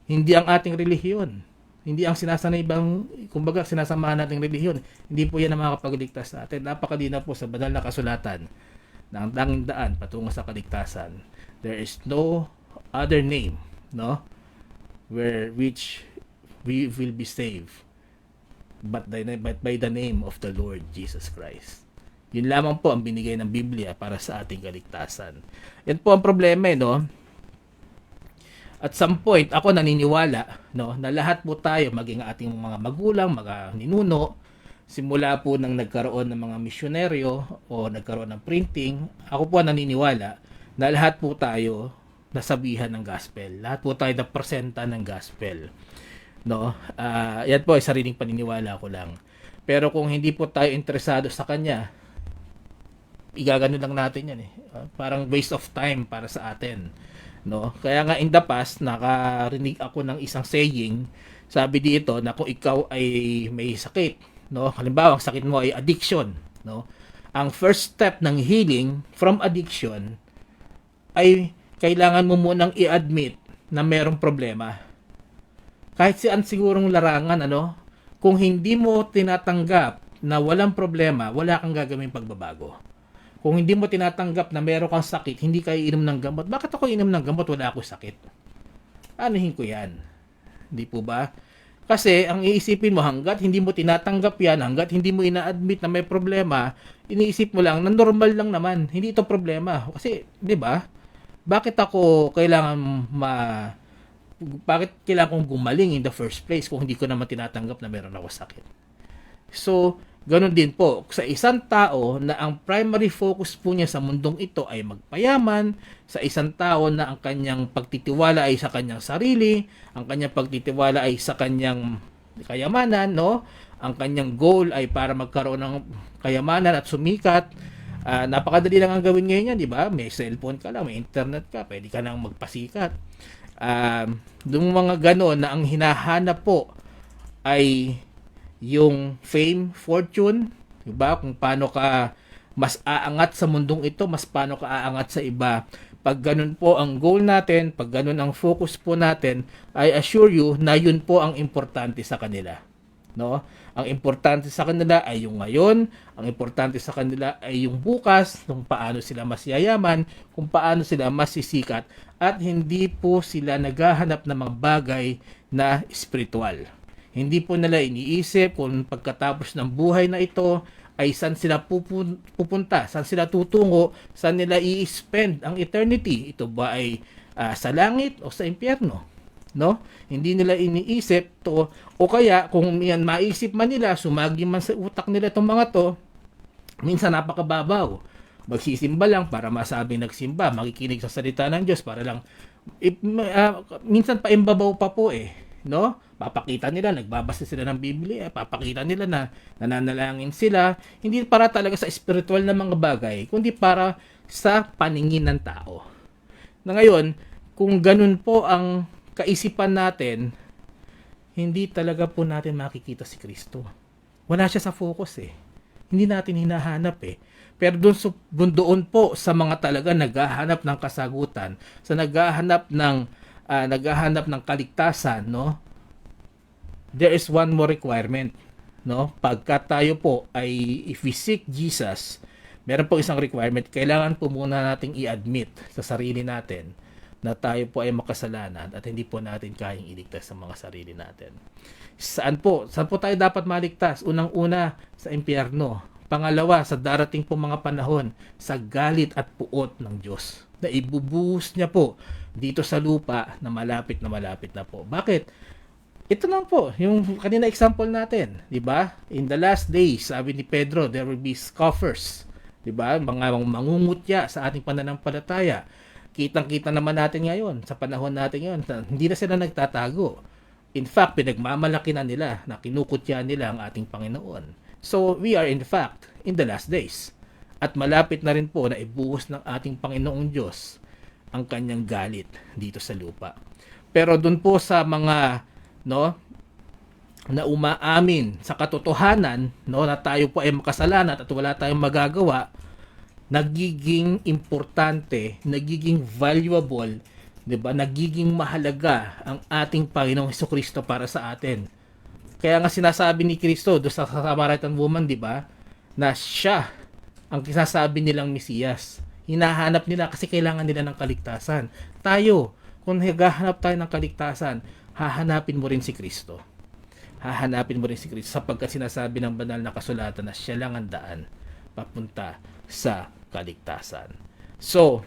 hindi ang ating relihiyon, hindi ang kumbaga sinasamahan nating relihiyon, hindi po yan ang makakapagligtas natin. Napakadina po sa banal na kasulatan na ang tanging daan patungo sa kaligtasan. There is no other name, no, which we will be saved but by the name of the Lord Jesus Christ. Yun lamang po ang binigay ng Biblia para sa ating kaligtasan. Yan po ang problema, no? At some point, ako naniniwala, no, na lahat po tayo, maging ating mga magulang, mga ninuno, simula po nang nagkaroon ng mga misyonaryo o nagkaroon ng printing, ako po naniniwala na lahat po tayo nasabihan ng gospel. Lahat po tayo napresenta ng gospel. No? Yan po ay sariling paniniwala ko lang. Pero kung hindi po tayo interesado sa kanya, igagano lang natin yan eh. Parang waste of time para sa atin. No? Kaya nga in the past, nakarinig ako ng isang saying, sabi dito na kung ikaw ay may sakit, no? Halimbawa, ang sakit mo ay addiction, no? Ang first step ng healing from addiction ay kailangan mo munang i-admit na merong problema. Kahit siyan sigurong larangan, ano, kung hindi mo tinatanggap na walang problema, wala kang gagawing pagbabago. Kung hindi mo tinatanggap na meron kang sakit, hindi ka iinom ng gamot. Bakit ako iinom ng gamot? Wala akong sakit. Anuhin ko yan? Hindi po ba? Kasi ang iisipin mo, hanggat hindi mo tinatanggap yan, hanggat hindi mo ina-admit na may problema, iniisip mo lang na normal lang naman. Hindi ito problema. Kasi, di ba? Bakit kailangan kong gumaling in the first place kung hindi ko naman tinatanggap na meron ako sakit? So, ganun din po, sa isang tao na ang primary focus po niya sa mundong ito ay magpayaman, sa isang tao na ang kanyang pagtitiwala ay sa kanyang sarili, ang kanyang pagtitiwala ay sa kanyang kayamanan, no? Ang kanyang goal ay para magkaroon ng kayamanan at sumikat. Napakadali lang ang gawin ngayon yan, di ba? May cellphone ka lang, may internet ka, pwede ka nang magpasikat. Yung mga gano'n na ang hinahanap po ay yung fame, fortune, di ba? Kung paano ka mas aangat sa mundong ito, mas paano ka aangat sa iba. Pag ganun po ang goal natin, pag ganun ang focus po natin, I assure you na yun po ang importante sa kanila. No? Ang importante sa kanila ay yung ngayon, ang importante sa kanila ay yung bukas, kung paano sila mas yayaman, kung paano sila mas sisikat, at hindi po sila naghahanap ng mga bagay na spiritual. Hindi po nila iniisip kung pagkatapos ng buhay na ito ay saan sila pupunta, saan sila tutungo, saan nila i-spend ang eternity. Ito ba ay sa langit o sa impyerno? No? Hindi nila iniisip to, o kaya kung yan maisip man nila, sumagi man sa utak nila itong mga to, minsan napakababaw. Magsisimba lang para masabing nagsimba, makikinig sa salita ng Diyos para lang minsan paimbabaw pa po eh, no? Papakita nila nagbabasa sila ng Biblia, papakita nila na nananalangin sila, hindi para talaga sa spiritual na mga bagay, kundi para sa paningin ng tao. Na ngayon, kung ganun po ang kaisipan natin, hindi talaga po natin makikita si Kristo. Wala siya sa focus eh. Hindi natin hinahanap eh. Pero doon po sa mga talaga naghahanap ng kasagutan, sa naghahanap ng kaligtasan, no? There is one more requirement, no? Pagka tayo po ay if we seek Jesus, meron po isang requirement, kailangan po muna nating i-admit sa sarili natin na tayo po ay makasalanan at hindi po natin kayang iligtas sa mga sarili natin. Saan po tayo dapat maligtas? Unang-una sa impyerno. Pangalawa, sa darating po mga panahon, sa galit at puot ng Diyos na ibubuhos niya po dito sa lupa na malapit na po. Bakit? Ito lang po, yung kanina example natin, di ba? In the last days, sabi ni Pedro, there will be scoffers, di ba? Mga mangungutya sa ating pananampalataya. Kitang-kita naman natin ngayon, sa panahon natin ngayon, hindi na sila nagtatago. In fact, pinagmamalaki na nila na kinukutya nila ang ating Panginoon. So, we are in fact in the last days. At malapit na rin po na ibuhos ng ating Panginoong Diyos ang kanyang galit dito sa lupa. Pero dun po sa mga na umaamin sa katotohanan na tayo po ay makasalanan at wala tayong magagawa, nagiging importante, nagiging valuable, 'di ba? Nagiging mahalaga ang ating Panginoong Hesukristo para sa atin. Kaya nga sinasabi ni Kristo do sa Samaritan woman, 'di ba, na siya ang sinasabi nilang Mesiyas. Hinahanap nila kasi kailangan nila ng kaligtasan. Tayo, kung naghahanap tayo ng kaligtasan, hahanapin mo rin si Kristo. Hahanapin mo rin si Kristo sapagkat sinasabi ng banal na kasulatan na siya lang ang daan papunta sa kaligtasan. So,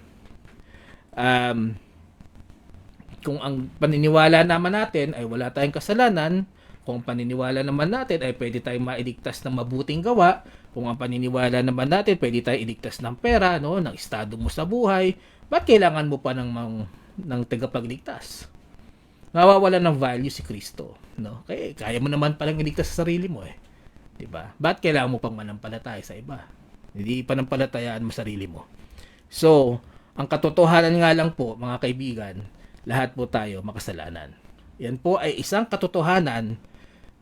kung ang paniniwala naman natin ay wala tayong kasalanan, kung ang paniniwala naman natin ay pwede tayong mailigtas ng mabuting gawa, kung ang paniniwala naman natin pwede tayong iligtas ng pera, ng estado mo sa buhay, ba't kailangan mo pa ng tagapagligtas? Nawawala ng value si Kristo, kaya mo naman palang iligtas sa sarili mo, 'di ba? Ba't kailangan mo pang manampalataya sa iba? Hindi panampalatayaan mo sarili mo. So, ang katotohanan nga lang po, mga kaibigan, lahat po tayo makasalanan. Yan po ay isang katotohanan,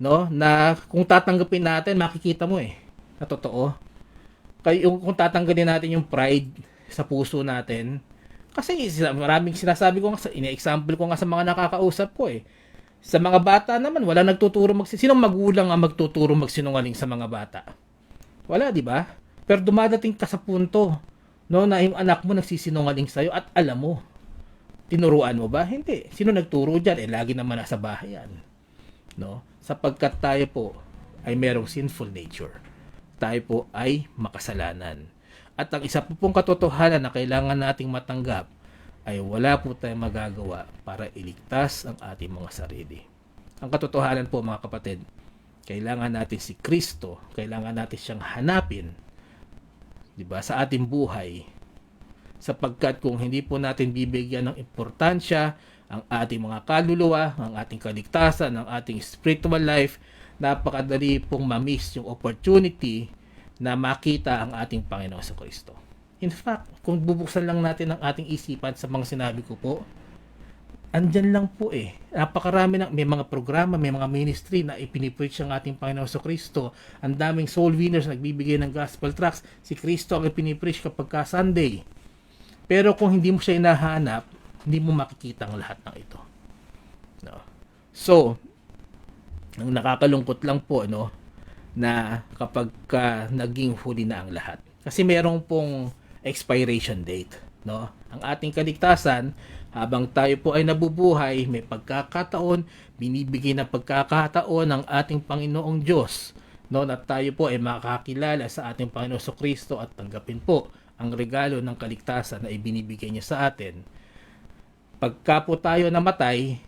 na kung tatanggapin natin, makikita mo na totoo. Kaya kung tatanggalin natin yung pride sa puso natin, kasi maraming sinasabi ko nga, ine-example ko nga sa mga nakakausap ko Sa mga bata naman, wala nagtuturo sinong magulang ang magtuturo magsinungaling sa mga bata? Wala, di ba? Pero dumadating ka sa punto, na yung anak mo nagsisinungaling sa'yo at alam mo. Tinuruan mo ba? Hindi. Sino nagturo dyan? Lagi naman nasa bahay yan. Sapagkat tayo po ay merong sinful nature. Tayo po ay makasalanan. At ang isa po pong katotohanan na kailangan nating matanggap ay wala po tayong magagawa para iligtas ang ating mga sarili. Ang katotohanan po, mga kapatid, kailangan natin si Kristo, kailangan natin siyang hanapin, 'di ba, sa ating buhay. Sapagkat kung hindi po natin bibigyan ng importansya ang ating mga kaluluwa, ang ating kaligtasan, ang ating spiritual life, napakadali pong ma-miss yung opportunity na makita ang ating Panginoon sa Kristo. In fact, kung bubuksan lang natin ang ating isipan sa mga sinabi ko po, andyan lang po Napakarami may mga programa, may mga ministry na ipinipreach ang ating Panginoon sa Kristo. Ang daming soul winners nagbibigay ng gospel tracts. Si Kristo ang ipinipreach kapag ka Sunday. Pero kung hindi mo siya hinahanap, hindi mo makikita ang lahat ng ito. So, ang nakakalungkot lang po, na kapag naging huli na ang lahat. Kasi merong pong expiration date, Ang ating kaligtasan, habang tayo po ay nabubuhay, may pagkakataon, binibigay na pagkakataon ng ating Panginoong Diyos, na tayo po ay makakilala sa ating Panginoon Kristo at tanggapin po ang regalo ng kaligtasan na ibinibigay niya sa atin. Pagka po tayo namatay,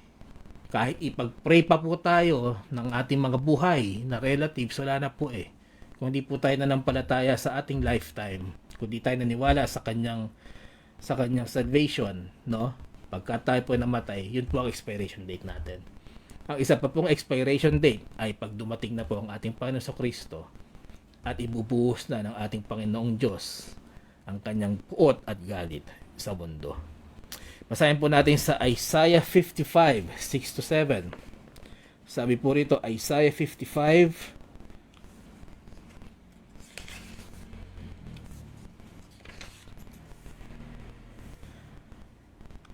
kahit ipag-pray pa po tayo ng ating mga buhay na relatives, wala na po Kung di po tayo nanampalataya sa ating lifetime, kung di tayo naniwala sa kanyang salvation, pagka tayo po namatay, yun po ang expiration date natin. Ang isa pa pong expiration date ay pag dumating na po ang ating Panginoon sa Kristo at ibubuhos na ng ating Panginoong Diyos ang kanyang puot at galit sa mundo. Basahin po natin sa Isaiah 55, 6-7. Sabi po rito, Isaiah 55,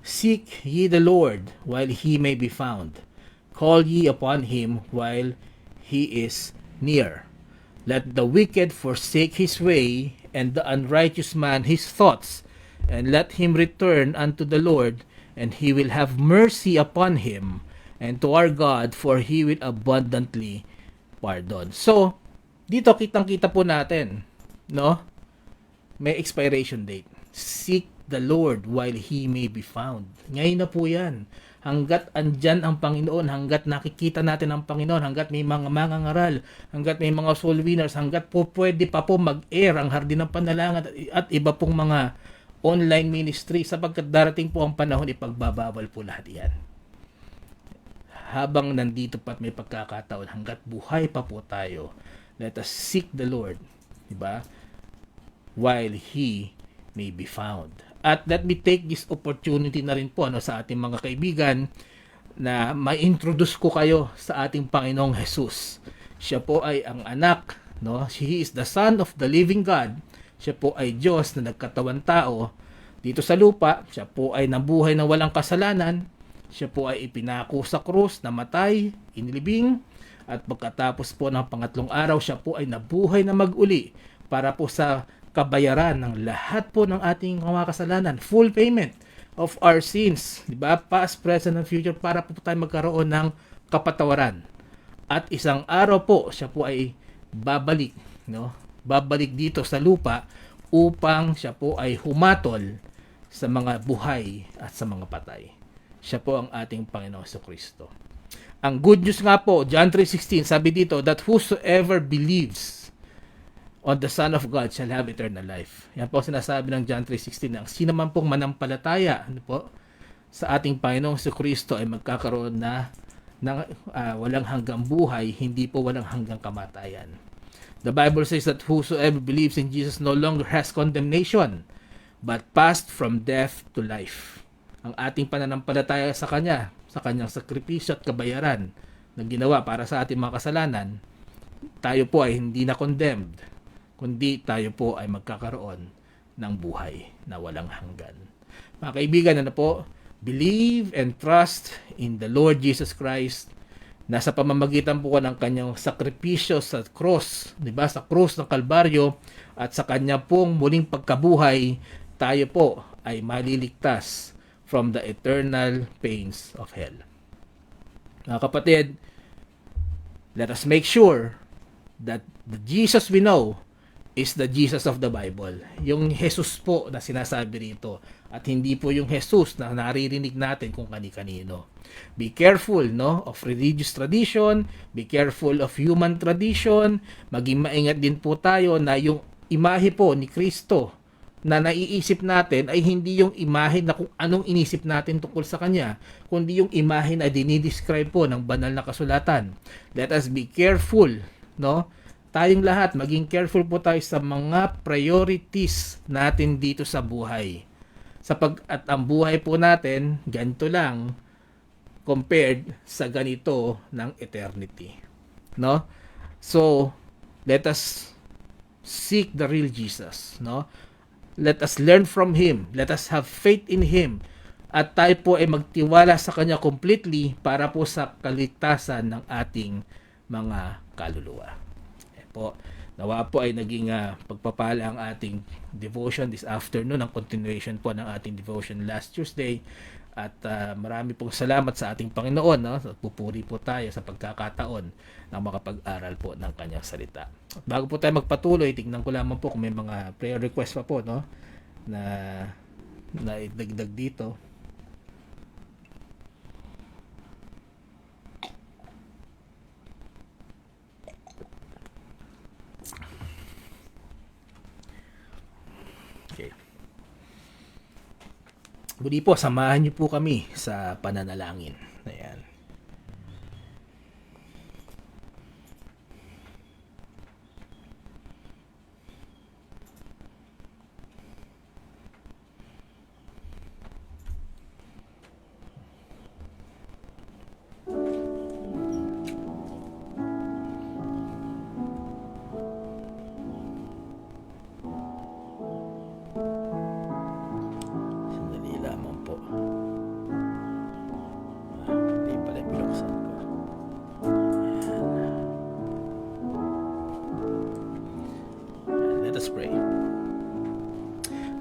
Seek ye the Lord while he may be found. Call ye upon him while he is near. Let the wicked forsake his way, and the unrighteous man his thoughts, and let him return unto the Lord, and he will have mercy upon him, and to our God, for he will abundantly pardon. So, dito kitang-kita po natin, may expiration date. Seek the Lord while he may be found. Ngayon na po yan. Hanggat andyan ang Panginoon, hanggat nakikita natin ang Panginoon, hanggat may mga mangangaral, hanggat may mga soul winners, hanggat po pwede pa po mag-air ang Hardin ng Panalangin at iba pong mga online ministry, sapagkat darating po ang panahon, ipagbabawal po lahat yan. habang nandito pa at may pagkakataon, hanggat buhay pa po tayo, let us seek the Lord, diba? While He may be found. At let me take this opportunity na rin po sa ating mga kaibigan na ma-introduce ko kayo sa ating Panginoong Jesus. Siya po ay ang anak, He is the Son of the living God. Siya po ay Diyos na nagkatawan tao dito sa lupa. Siya po ay nabuhay na walang kasalanan. Siya po ay ipinako sa krus, namatay, inilibing, at pagkatapos po ng pangatlong araw, siya po ay nabuhay na mag-uli para po sa kabayaran ng lahat po ng ating mga kasalanan, full payment of our sins, di ba? Past, present, and future, para po tayo magkaroon ng kapatawaran. At isang araw po, siya po ay babalik, babalik dito sa lupa upang siya po ay humatol sa mga buhay at sa mga patay. Siya po ang ating Panginoong Jesucristo. Ang good news nga po, John 3:16, sabi dito, that whosoever believes on the Son of God shall have eternal life. Yan po sinasabi ng John 3:16 na sino man pong manampalataya sa ating Panginoong Jesucristo ay magkakaroon na ng walang hanggang buhay, hindi po walang hanggang kamatayan. The Bible says that whosoever believes in Jesus no longer has condemnation, but passed from death to life. Ang ating pananampalataya sa Kanya, sa Kanyang sakripisyo at kabayaran na ginawa para sa ating mga kasalanan, tayo po ay hindi na condemned, kundi tayo po ay magkakaroon ng buhay na walang hanggan. Mga kaibigan, believe and trust in the Lord Jesus Christ na sa pamamagitan po ng kanyang sakripisyo sa cross, di ba? Sa cross ng Kalbaryo at sa kanya pong muling pagkabuhay, tayo po ay maliligtas from the eternal pains of hell. Mga kapatid, let us make sure that the Jesus we know is the Jesus of the Bible. Yung Jesus po na sinasabi rito at hindi po yung Jesus na naririnig natin kung kani-kanino. Be careful of religious tradition, be careful of human tradition, maging maingat din po tayo na yung imahe po ni Kristo na naiisip natin ay hindi yung imahe na kung anong inisip natin tungkol sa Kanya, kundi yung imahe na dinidescribe po ng banal na kasulatan. Let us be careful, tayong lahat, maging careful po tayo sa mga priorities natin dito sa buhay. At ang buhay po natin, ganito lang compared sa ganito ng eternity. So, let us seek the real Jesus. Let us learn from Him. Let us have faith in Him. At tayo po ay magtiwala sa Kanya completely para po sa kaligtasan ng ating mga kaluluwa. Po. Nawa po ay naging pagpapala ang ating devotion this afternoon, ang continuation po ng ating devotion last Tuesday. At marami pong salamat sa ating Panginoon. Pupuri po tayo sa pagkakataon na makapag-aral po ng Kanyang salita. At bago po tayo magpatuloy, tingnan ko lamang po kung may mga prayer request pa po na idagdag dito. Okay. Muli po, samahan niyo po kami sa pananalangin. Ayan.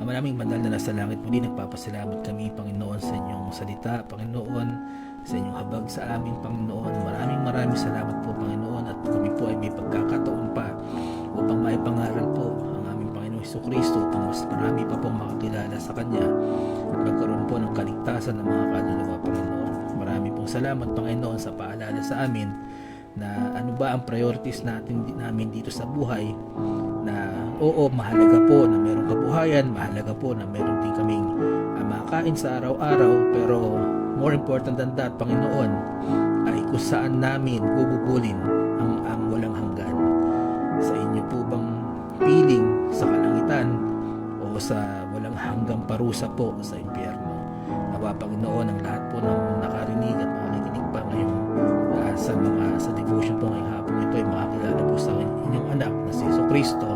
Maraming banal na nasa langit, muli nagpapasalamat kami, Panginoon, sa inyong salita, Panginoon, sa inyong habag sa amin, Panginoon. Maraming salamat po, Panginoon, at kami po ay may pagkakataon pa upang maipangaral po ang aming Panginoong Jesucristo upang mas marami pa pong makakilala sa Kanya at magkaroon po ng kaligtasan ng mga kaluluwa, Panginoon. Marami pong salamat, Panginoon, sa paalala sa amin na ano ba ang priorities namin dito sa buhay, na oo, mahalaga po na mayroong kabuhayan, mahalaga po na mayroon din kaming makain sa araw-araw, pero more important than that, Panginoon, ay kung saan namin gugugulin ang walang hanggan? Sa inyo po bang piling sa kalangitan o sa walang hanggang parusa po sa impyerno? Nawa Panginoon ang lahat po ng nakarinig at makikinig pa ngayon sa devotion po ngayong hapon ito ay makakilala po sa inyong anak na si Jesucristo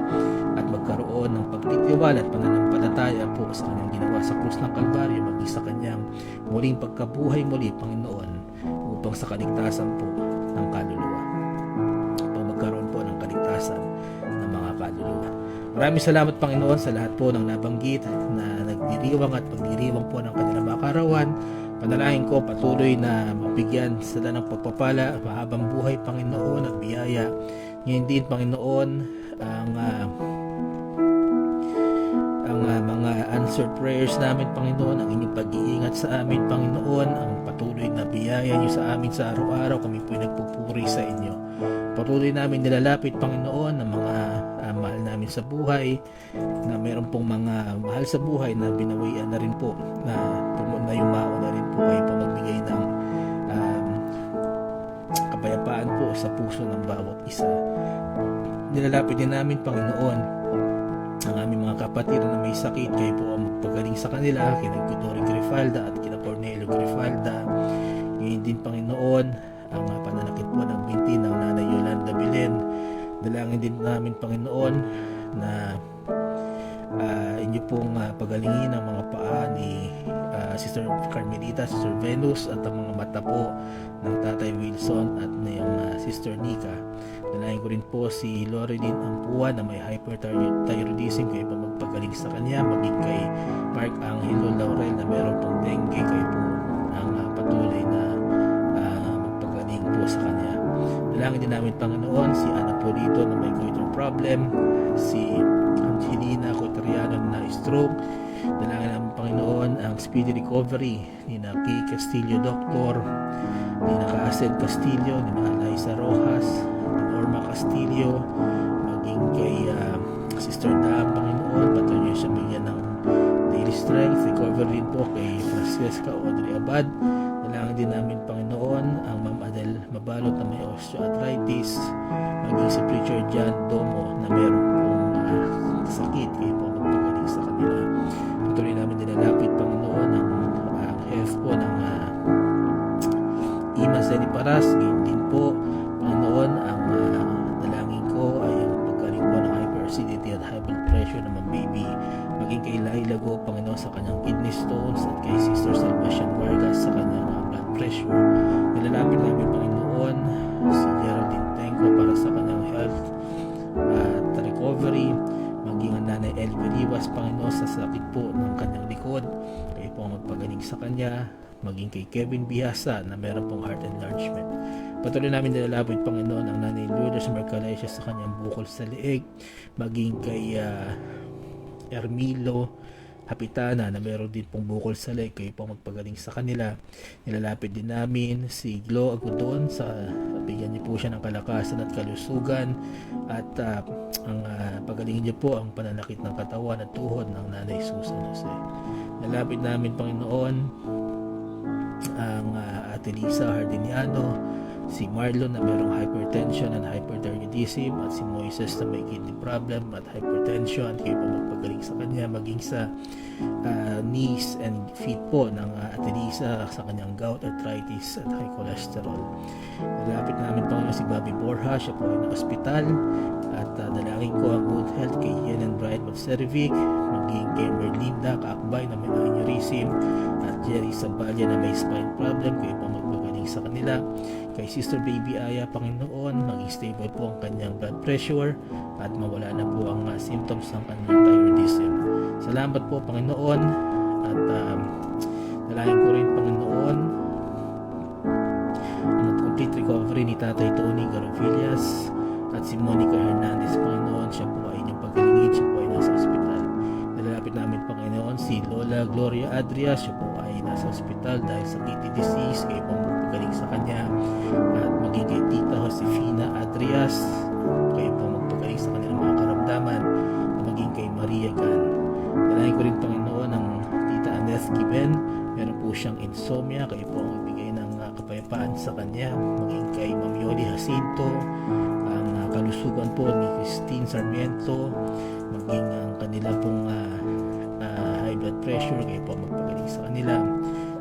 at magkaroon ng pagtitiwala at pananampalataya po sa kanyang ginawa sa krus ng Kalbaryo, maging sa kanyang muling pagkabuhay muli, Panginoon, upang sa kaligtasan po ng kaluluwa, upang magkaroon po ng kaligtasan ng mga kaluluwa. Maraming salamat, Panginoon, sa lahat po ng nabanggit na nagdiriwang at pagdiriwang po ng kanilang mga karawan. Panalangin ko patuloy na mabigyan sila ng pagpapala, mahabang buhay, Panginoon, at biyaya. Ngayon din, Panginoon, ang mga answered prayers namin, Panginoon, ang inyong pag-iingat sa amin, Panginoon, ang patuloy na biyaya niyo sa amin sa araw-araw, kami po nagpupuri sa inyo. Patuloy namin nilalapit, Panginoon, ang mga mahal namin sa buhay, na meron pong mga mahal sa buhay na binawian na rin po, na yumao na rin po kayo pa magbigay ng kapayapaan po sa puso ng bawat isa. Nilalapit din namin, Panginoon, ang aming mga kapatid na may sakit, kayo po ang magpagaling sa kanila, kina Dory Grifalda at kina Cornelio Grifalda. Ngayon din, Panginoon, ang pananakit po ng binti ng Nanay Yolanda Belen. Dalangin din namin, Panginoon, na inyo pong pagalingin ang mga paa ni Sister Carmelita, Sister Venus, at ang mga mata po ng Tatay Wilson at ng Sister Nika. Dalangin ko rin po si Loreline Ampua na may hyperthyroidism, kayo pa magpagaling sa kanya, maging kay Mark Angelo Laurel na meron pong dengue, kayo po ang patuloy na magpagaling po sa kanya. Dalangin din namin, Panginoon, si Ana Polito na may goiter problem, si Angelina Coteriano na stroke. Dalangin namin, Panginoon, ang speedy recovery ni na Kay Castillo Doctor, ni na Kaasel Castillo, ni na Liza Rojas, ni Norma Castillo, maging kay Sister Dam, Panginoon, patuloy siya bigyan ng daily strength. Recovery rin po kay Francesca Audrey Abad. Dalangin din namin, Panginoon, ang Ma'am Adel Mabalot na may osteoarthritis, maging si Preacher John Domo na meron pong sakit, kayo po magpagaling sa kanila. Patuloy namin nilalapit, Panginoon, ang health po ng Ima Zeni Paras. Ngayon din po, Panginoon, ang dalangin ko ay ang pagkaling po ng hyperacidity at high blood pressure ng mga baby, maging kay Laila Go, Panginoon, sa kanyang kidney stones, at kay Sister Salvation Vargas sa kanyang blood pressure. Nilalapit namin, Panginoon, si Geraldine Tenko para sa kanyang health at recovery, maging ang Nanay Elvie Rivas, Panginoon, sa sakit po ng kanyang likod, kayo po ang magpagaling sa kanya, maging kay Kevin Bihasa na meron pong heart enlargement. Patuloy namin nilalapit, Panginoon, ang Nanay Lourdes Mercalacia sa kanyang bukol sa leeg, maging kay Ermilo Hapitana na meron din pong bukol sa leeg, kayo po magpagaling sa kanila. Nilalapit din namin si Glo Agudon, sa bigyan niyo po siya ng kalakasan at kalusugan, at ang pagalingin niyo po ang pananakit ng katawan at tuhod ng Nanay Susan Jose. Nilalapit namin, Panginoon, ang Ate Lisa Hardiniano, si Marlon na mayroong hypertension and hyperthyroidism, at si Moises na may kidney problem at hypertension, kayo po magpagaling sa kanya, maging sa knees and feet po ng Ate Lisa sa kanyang gout, arthritis at high cholesterol. Nalapit namin, Panginoon, si Bobby Borja, siya po ay na ospital, at dalangin ko ang good health kay Helen Bright Magservic, maging kay Merlinda Kaakbay na may aneurysm, at Jerry Saballa na may spine problem, kayo po magpagaling sa kanila. Kay Sister Baby Aya, Panginoon, maging stable po ang kanyang blood pressure at mawala na po ang symptoms ng kanyang thyroidism. Salamat po, Panginoon, at dalangin ko rin, Panginoon, ang complete recovery ni Tatay Tony Garovillas at si Monica Hernandez, Panginoon. Siya po ay inyong pagalingin, siya po ay nasa ospital. Nilalapit namin, Panginoon, si Lola Gloria Adria, siya po ay nasa ospital dahil sa kidney disease, kayo po magpagaling sa kanya, at maging kay Tita Josefina Adrias, kayo po magpagaling sa kanilang mga karamdaman, at maging kay Maria Gan. Dalangin ko rin, Panginoon, ang Tita Annette Giben, meron po siyang insomnia, kayo po ang magbigay ng kapayapaan sa kanya, maging kay Ma'am Yoli Jacinto, ang kalusugan po ni Christine Sarmiento, maging ang kanila pong high blood pressure, kayo po magpagaling sa kanila.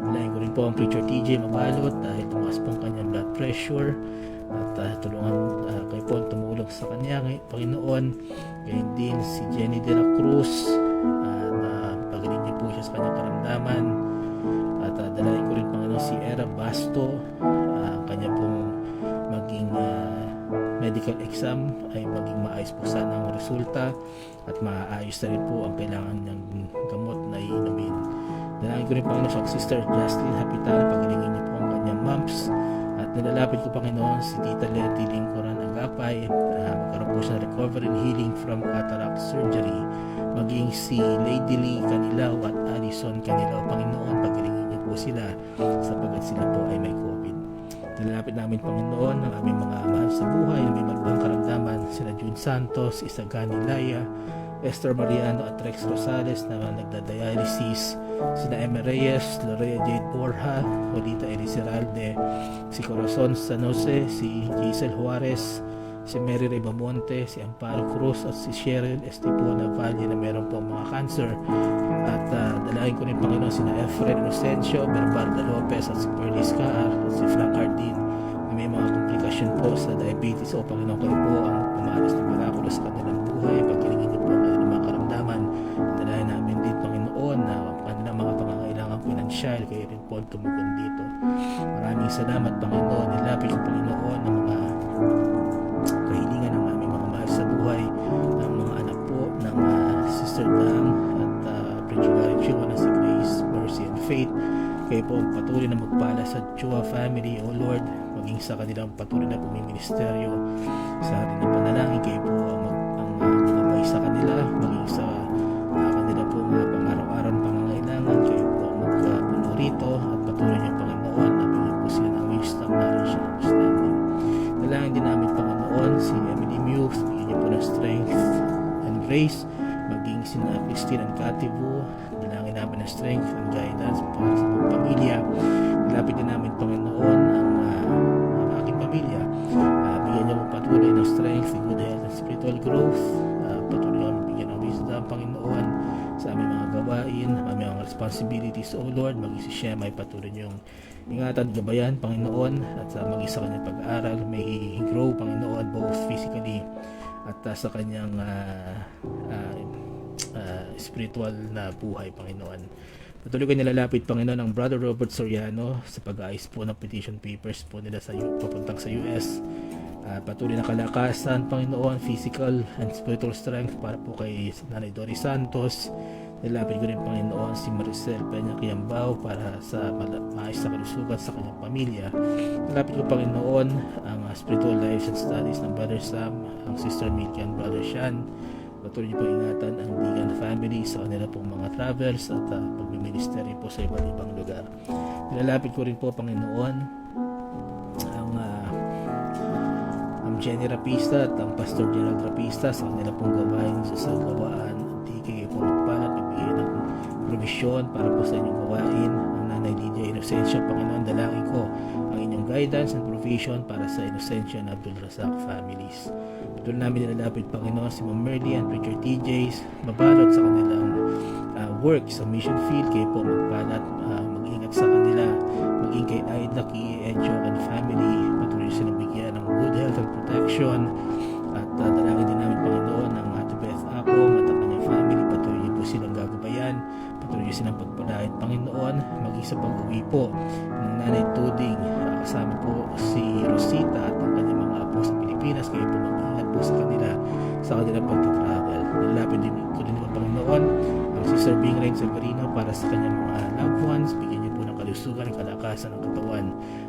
Dalayan ko rin po ang Preacher TJ Mabalot dahil tumaas po ang kanyang blood pressure, at tulungan kayo po tumulong sa kanya ngayon, Panginoon. Ngayon din si Jenny de la Cruz, pagaling niyo po siya sa kanyang karamdaman. At dalayan ko rin Panginoon si Era Basto, kanya pong maging medical exam ay maging maayos po sana ang resulta at maayos na rin po ang kailangan ng gamot na iinumin. Dalangin ko rin Panginoon sa Sister Justin Hapitan, pagalingin niyo po ang kanyang mumps. At nilalapit ko Panginoon si Tita Letty Lingkuran Agapay, magkaroon po siya ng recovery and healing from cataract surgery. Maging si Lady Lee Canilaw at Alison Canilaw, Panginoon, pagalingin niyo po sila sapagkat sila po ay may COVID. Nilalapit namin Panginoon ang aming mga mahal sa buhay na may malubhang karamdaman, sina June Santos, Isagani Laya, Esther Mariano at Rex Rosales na nagda-dialysis, sina Emma Reyes, Lorea Jade Borja, Jolita Elizaralde, si Corazon San Jose, si Giselle Juarez, si Mary Ray Bamonte, si Amparo Cruz at si Cheryl Estipona Valle na meron po mga cancer. At dalangin ko rin Panginoon sina Efren Inocencio, Berbarda Lopez at si Perlis Caar at si Frank Hardin na may mga komplikasyon po sa diabetes. O Panginoon, kayo po ang umalas ng mirakulo sa kanilang buhay, pagkalingin niyo po ang kanilang mga karamdaman. Dalangin namin din Panginoon na kanilang mga pangangailangan pinansyal, kayo rin po tumugon dito. Maraming salamat Panginoon. Nilapit ko Panginoon ng mga kahilingan ng aming mga mahal sa buhay, ng mga anak po ng Sister Dang at Preacher Gary Chua na si Grace, Mercy and Faith. Kayo po ang patuloy na magpala sa Chua family, O Lord, maging sa kanilang patuloy na pumiministeryo sa atin na panalangin. Kayo po ang magabay sa kanila, maging sa kanila po mga pang-araw-araw pangangailangan. Kayo po ang magpuno rito at patuloy niyo Panginoon na bigyan po sila ng wisdom, knowledge and understanding. Dalangin din namin Panginoon si Emily Muse, bigyan niyo po ng strength and grace, maging sina Christine and Cathy Vu. Dalangin namin ng strength and guidance para sa buong pamilya. Nilapit din namin Panginoon ang aking pamilya, bigyan niyo po patuloy ng strength, good health and spiritual growth. Patuloy kami bigyan ng wisdom Panginoon sa aming mga gawain, aming mga responsibilities, O Lord. Maging si Shema ay patuloy niyong ingatan, gabayan Panginoon, at maging sa kanyang pag-aaral may grow Panginoon both physically at sa kanyang spiritual na buhay Panginoon. Patuloy ko nilalapit Panginoon ang Brother Robert Soriano sa pag-aayos po ng petition papers po nila papuntang sa US. Patuloy na kalakasan Panginoon, physical and spiritual strength para po kay Nanay Doris Santos. Nilapit ko rin Panginoon si Maricel Peña Kiambao para sa maayos na kalusugan sa kanyang pamilya. Nilapit ko Panginoon ang spiritual lives and studies ng Brother Sam, ang Sister Milky and Brother Sean. Patuloy niyo po ingatan ang Digan family sa kanila pong mga travels at pagbiministeri po sa iba't ibang lugar. Nilalapit ko rin po Panginoon ang Jenny Rapista at ang Pastor Gerald Rapista sa kanila pong gawain sa Salawaan. Kayo po magpalat, magbigay ng provision para po sa inyong gawain. Ang Nanay Lydia Inocencio, Panginoon, dalangin ko ang inyong guidance and provision para sa Inocencio and Abdul Razak families. Patuloy namin nilalapit Panginoon si Ma'am Merly and Preacher TJs, mabalot sa kanilang work sa mission field. Kayo po magpalat, mag-ingat sa kanila, maging kay Aida, Kie, Echo and family. Patuloy silang bigyan ng good health and protection. At dalangin din namin Panginoon ang Ate Beth Acom at ang kanyang family. Patuloy niyo po silang gagabayan, patuloy niyo silang pagpalain Panginoon, maging sa pag-uwi po ng Nanay Tuding, kasama po si Rosita at ang kanyang mga apo sa Pilipinas. Kayo po mag-ingat po sa kanila sa kanilang pag-travel. Nilapit din ko din po Panginoon ang Sister Bing Rain Severino para sa kanyang mga loved ones. Bigyan niyo po ng kalusugan, kalakasan ng katawan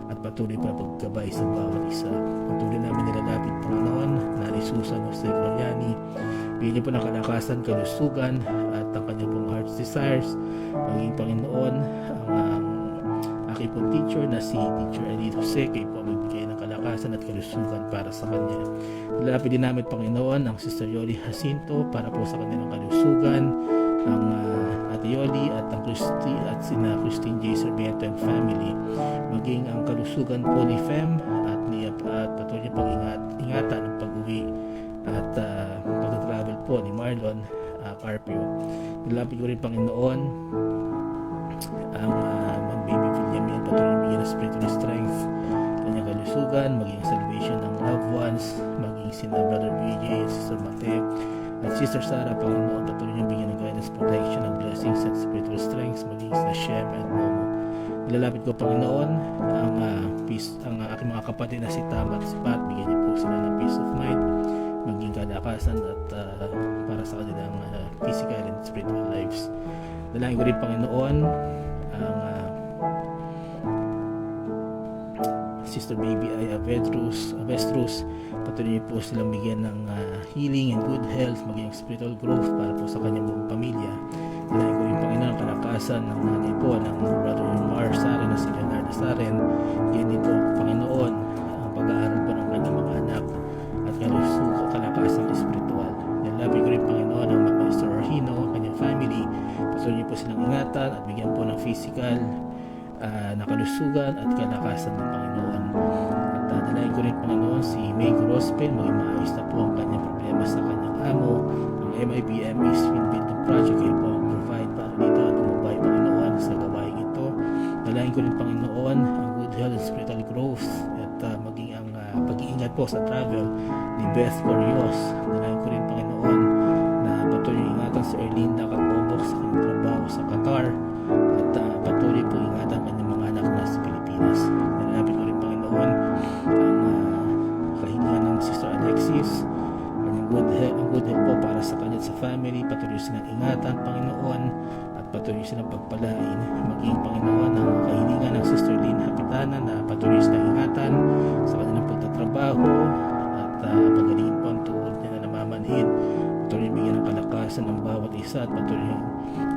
at patuloy pa paggabay sa bawat isa. Patuloy namin nilalapit Panginoon Nanay Susan Jose Gloriani, bigyan niyo po ng kalakasan, kalusugan at ang kanyang pong heart's desires. Maging Panginoon ang aking pong teacher na si Teacher Elite Jose, kayo po magbigay ng kalakasan at kalusugan para sa kanya. Nilalapit din namin Panginoon ang Sister Yoli Jacinto para po sa kanilang kalusugan, ang Ate Yoli at ang sina Christine J. Sarmiento and family, maging ang kalusugan po ni Fem at patuloy niya ingatan ng pag-uwi at pag-travel po ni Marlon Carpio. Nilapit ko rin Panginoon ang Ma'am Baby Villamin, patuloy niya bigyan ng spiritual strength, kanyang kalusugan, maging salvation ng loved ones, maging sina Brother BJ, Sister Mate at Sister Sarah. Panginoon, patuloy niya bigyan ng guidance, protection, and blessings at spiritual strength, maging sina Shem and Momo. Nilalapit ko Panginoon ang aking mga kapatid na si Tam at si Pat, bigyan niyo po sila ng peace of mind, maging kalakasan at para sa kanilang physical and spiritual lives. Dalangin ko rin Panginoon ang Sister Baby Aya Avestrus, patuloy niyo po silang bigyan ng healing and good health, maging spiritual growth para po sa kanyang buong pamilya. Dalangin ko rin Panginoon ang kalakasan ng nanay po ng Brother Mar Saren na si Leonardo Saren. Yan din po Panginoon ang pag-aaral po ng kanyang mga anak at kalakasan espiritual. Nilapit ko rin Panginoon ang Master Orhino, kanyang family, patuloy niyo po silang ingatan at bigyan po ng physical na kalusugan at kalakasan ng Panginoon. At dadalayin ko rin Panginoon si May Grospel, maging maayos na po ang kanyang problema sa kanyang amo. Ang MIBM is Building Project, kayo po ang provide para dito at tumabay Panginoon sa gawain ito. Dalayin ko rin Panginoon ang good health and spiritual growth at maging ang pag-iingat po sa travel ni Beth Corios. Dalayin ko rin Panginoon na patuloy ingatan si Erlinda Kakobok sa kanyang trabaho sa Qatar at patuloy po ingatan kanyang mga anak na sa Pilipinas. Nilalapit ko rin Panginoon ang kahinga ng Sister Alexis, ang good health po para sa kanya at sa family. Patuloy silang ingatan Panginoon at patuloy silang pagpalain, maging Panginoon ang kahilingan ng Sister Lynn Hapitana na patuloy silang ingatan sa kanilang pagtatrabaho at pagalingin po ang tuhod niya na namamanhid. Patuloy bigyan ng kalakasan ng bawat isa at patuloy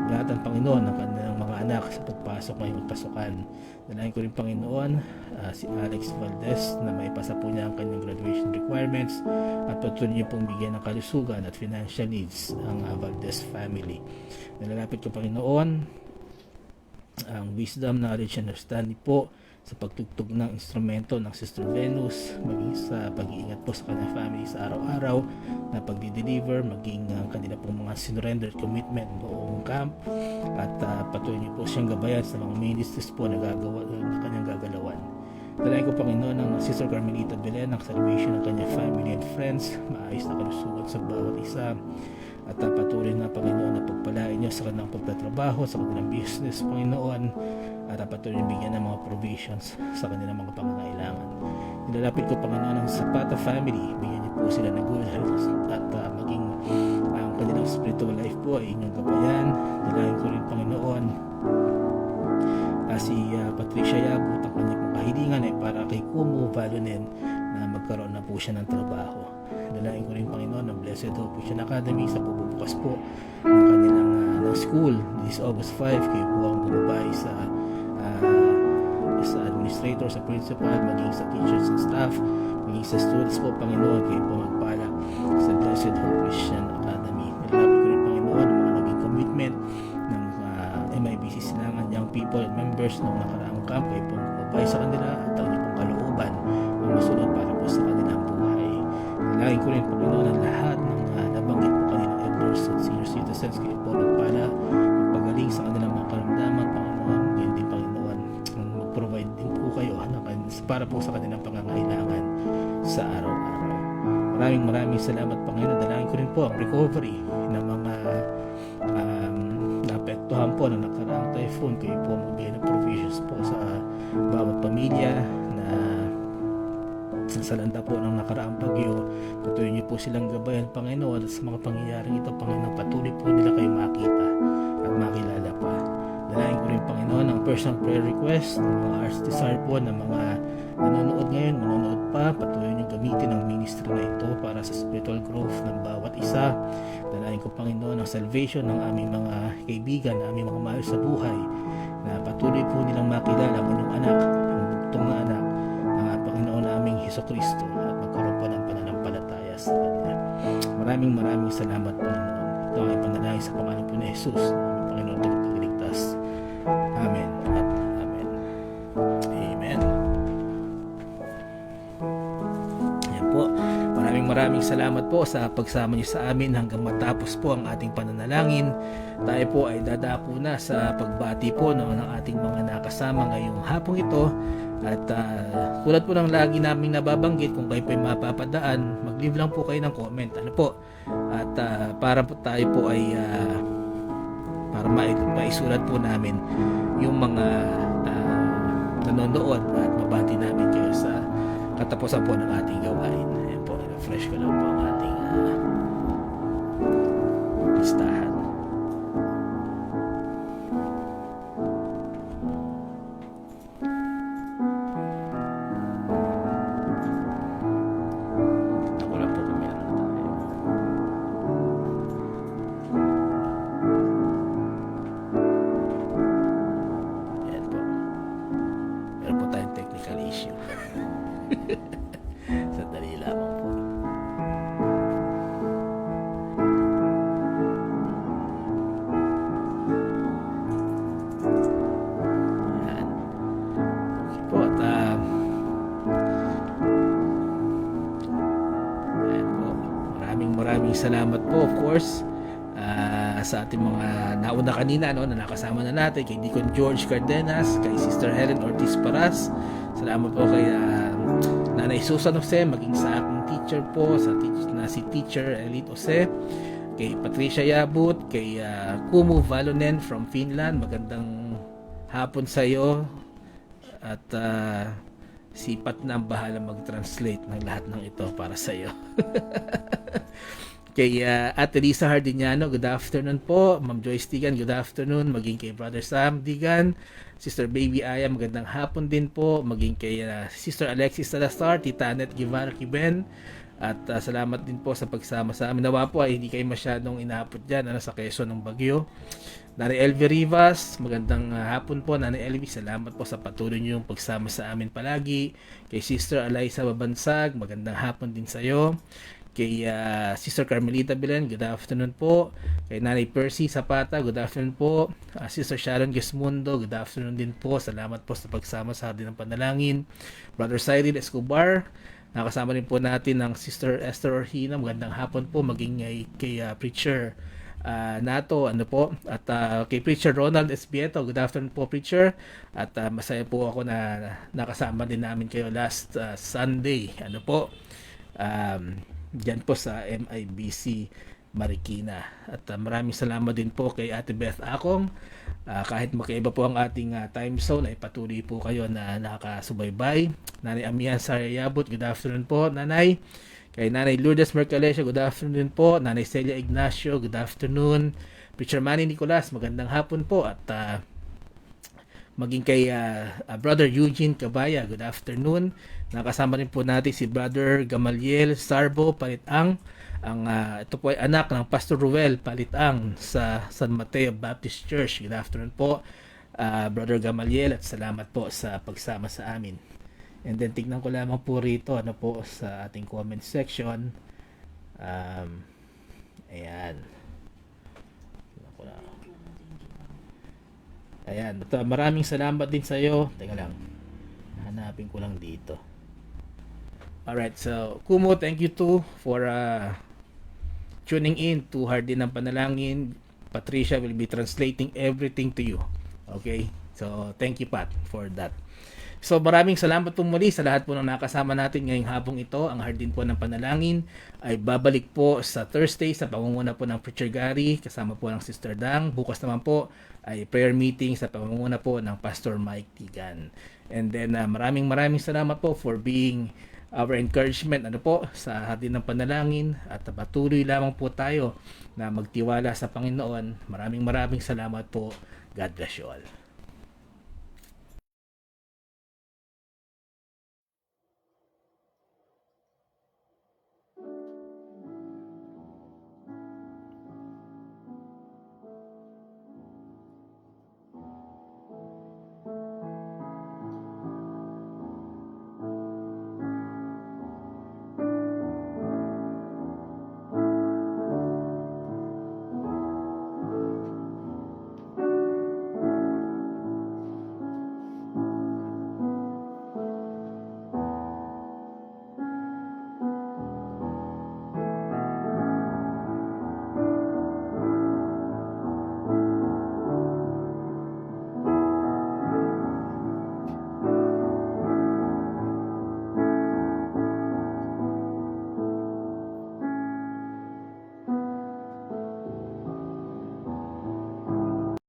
ingatan Panginoon ang kanilang mga anak sa pagpasok ngayong pasukan. Dalayan ko rin Panginoon si Alex Valdez na maipasa po niya ang kanyang graduation requirements at patuloy niyo pong bigyan ng kalusugan at financial needs ang Valdez family. Nilalapit ko Panginoon ang wisdom, knowledge, and understanding po sa pagtugtog ng instrumento ng Sister Venus, maging sa pag-iingat po sa kanyang family sa araw-araw na pagdi-deliver, maging ang kanila pong mga sinurrender commitment noong camp at patuloy niyo po siyang gabayan sa mga ministries po na kanyang gagalawan. Dalayan ko Panginoon ng Sister Carmelita Belen ang salvation ng kanyang family and friends, maayos na kalusugan sa bawat isa at patuloy na Panginoon na pagpalain niyo sa kanilang pagtatrabaho, sa kanilang business Panginoon, at patuloy bigyan ng mga provisions sa kanilang mga pangangailangan. Nilalapit ko Panginoon ang Zapata family, bigyan niyo po sila ng good health at maging ang kanilang spiritual life po ay inyong gabayan. Nilalapit ko rin Panginoon si Patricia Yabut, ang kanyang kahilingan ay para kay Kumu Valonen na magkaroon na po siya ng trabaho. Dalain ko rin Panginoon ng Blessed Hope Christian Academy sa pagbubukas po ng kanilang ng school this August 5. Kayo po ang bumabay sa administrator, sa principal, maging sa teachers and staff, maging sa students po Panginoon. Kayo po magpala sa Blessed Hope Christian Academy. Nilalapit ko rin Panginoon ang mga naging commitment ng MIBC Silangan young people and members ng nakaraang camp. Kayo po bumabay sa kanila at ang inyong kalooban ang masunod para po sa kanilang buhay. Nalagin ko rin Panginoon ang lahat ng nabanggit po kanilang elders at senior citizens. Kayo po magpala, magpagaling sa kanilang mga karamdaman Panginoon. Ngayon din Panginoon, mag-provide din po kayo para po sa kanilang pangangailangan sa araw-araw. Maraming salamat Panginoon. Dalangin ko rin po ang recovery ng mga naapektuhan po ng nakaraang typhoon. Kayo po magbigay ng provisions po sa bawat pamilya na sasalanda po ng nakaraang bagyo. Patuloy niyo po silang gabayan Panginoon at sa mga pangyayaring ito Panginoon, patuloy po nila kayo makita at makilala pa. Dalangin ko rin Panginoon ang personal prayer request ng mga heart's desire po ng mga nanonood ngayon, manonood pa. Patuloy niyo gamitin ang ministry na ito para sa spiritual growth ng bawat isa. Dalangin ko Panginoon ang salvation ng aming mga kaibigan, ng aming mga mahal sa buhay, na patuloy po nilang makilala ang inyong anak, ang bugtong na anak ng Panginoon naming Hesukristo at magkaroon pa ng pananampalataya sa Kanya. Maraming salamat Panginoon. Ito ang ipanalangin sa pangalan po ni Jesus, aming Panginoon. us. Amen at amen. Amen. Yan po. Maraming salamat po sa pagsama niyo sa amin hanggang matapos po ang ating pananalangin. Tayo po ay dadako na sa pagbati po ng ating mga nakasama ngayong hapong ito. At tulad po ng lagi naming nababanggit, kung kayo po ay mapapadaan, mag-leave lang po kayo ng comment. Ano po? At para po tayo po ay para maisulat po namin yung mga nanonood at mabati namin kayo sa katapusan po ng ating gawain. Ayan po, refresh ko lang po ang ating listahan. Ako lang po kung meron na tayo. Ayan po. Meron po tayong technical issue. Sandali lamang po. Ayan. Okay po. At ayan po. Maraming salamat po, of course, sa ating mga nauna kanina, no, na nakasama na natin, kay Deacon George Cardenas, kay Sister Helen Ortiz Paras. Salamat po kay Nanay Susan Jose, maging sa aking teacher po, si Teacher Elite Jose, kay Patricia Yabut, kay Kumu Valonen from Finland. Magandang hapon sa iyo. At si Pat na ang bahala mag-translate ng lahat ng ito para sa iyo. Kay Ate Lisa Hardiniano, good afternoon po. Ma'am Joyce Digan, good afternoon. Maging kay Brother Sam Digan, Sister Baby Aya, magandang hapon din po. Maging kay Sister Alexis Salazar, Tita Annette Guevara Kiben. At salamat din po sa pagsama sa amin. Nawa po ay hindi kayo masyadong inaapot dyan sa Quezon ng Bagyo. Nanay Elvie Rivas, magandang hapon po. Nanay Elvie, salamat po sa patuloy niyong pagsama sa amin palagi. Kay Sister Alaysa Babansag, magandang hapon din sa iyo. Kay Sister Carmelita Belen, good afternoon po. Kay Nanay Percy Zapata, good afternoon po. Sister Sharon Gesmundo, good afternoon din po. Salamat po sa pagsama sa Hardin ng Panalangin. Brother Cyril Escobar, nakasama rin po natin ang Sister Esther Orhina, magandang hapon po. Maging kay Preacher Nato, ano po, at kay Preacher Ronald Esbieto, good afternoon po, Preacher. At masaya po ako na nakasama din namin kayo last Sunday, ano po, dyan po sa MIBC Marikina. At maraming salamat din po kay Ate Beth Akong. Kahit magkaiba po ang ating time zone, ay patuloy po kayo na nakasubaybay. Nanay Amian Sarayabot, good afternoon po, Nanay. Kay Nanay Lourdes Mercalesio, good afternoon po. Nanay Celia Ignacio, good afternoon. Preacher Manny Nicolas, magandang hapon po. At maging kay Brother Eugene Cabaya, good afternoon. Nakasama rin po natin si Brother Gamaliel Sarbo Palitang. Ito po ay anak ng Pastor Ruel Palitang sa San Mateo Baptist Church. Good afternoon po, Brother Gamaliel, at salamat po sa pagsama sa amin. And then tignan ko lamang po rito ano po sa ating comment section. Ayan. Ayan, maraming salamat din sa iyo. Teka lang. Hanapin ko lang dito. Alright, so Kumo, thank you too for tuning in to Hardin ng Panalangin. Patricia will be translating everything to you. Okay? So, thank you, Pat, for that. So, maraming salamat po muli sa lahat po ng nakasama natin ngayong hapong ito. Ang Hardin po ng Panalangin ay babalik po sa Thursday sa pangunguna po ng Preacher Gary, kasama po ng Sister Dang. Bukas naman po ay prayer meeting sa pangunguna po ng Pastor Mike Tigan. And then, maraming salamat po for being our encouragement sa Hardin ng Panalangin, at patuloy lamang po tayo na magtiwala sa Panginoon. Maraming salamat po. God bless you all.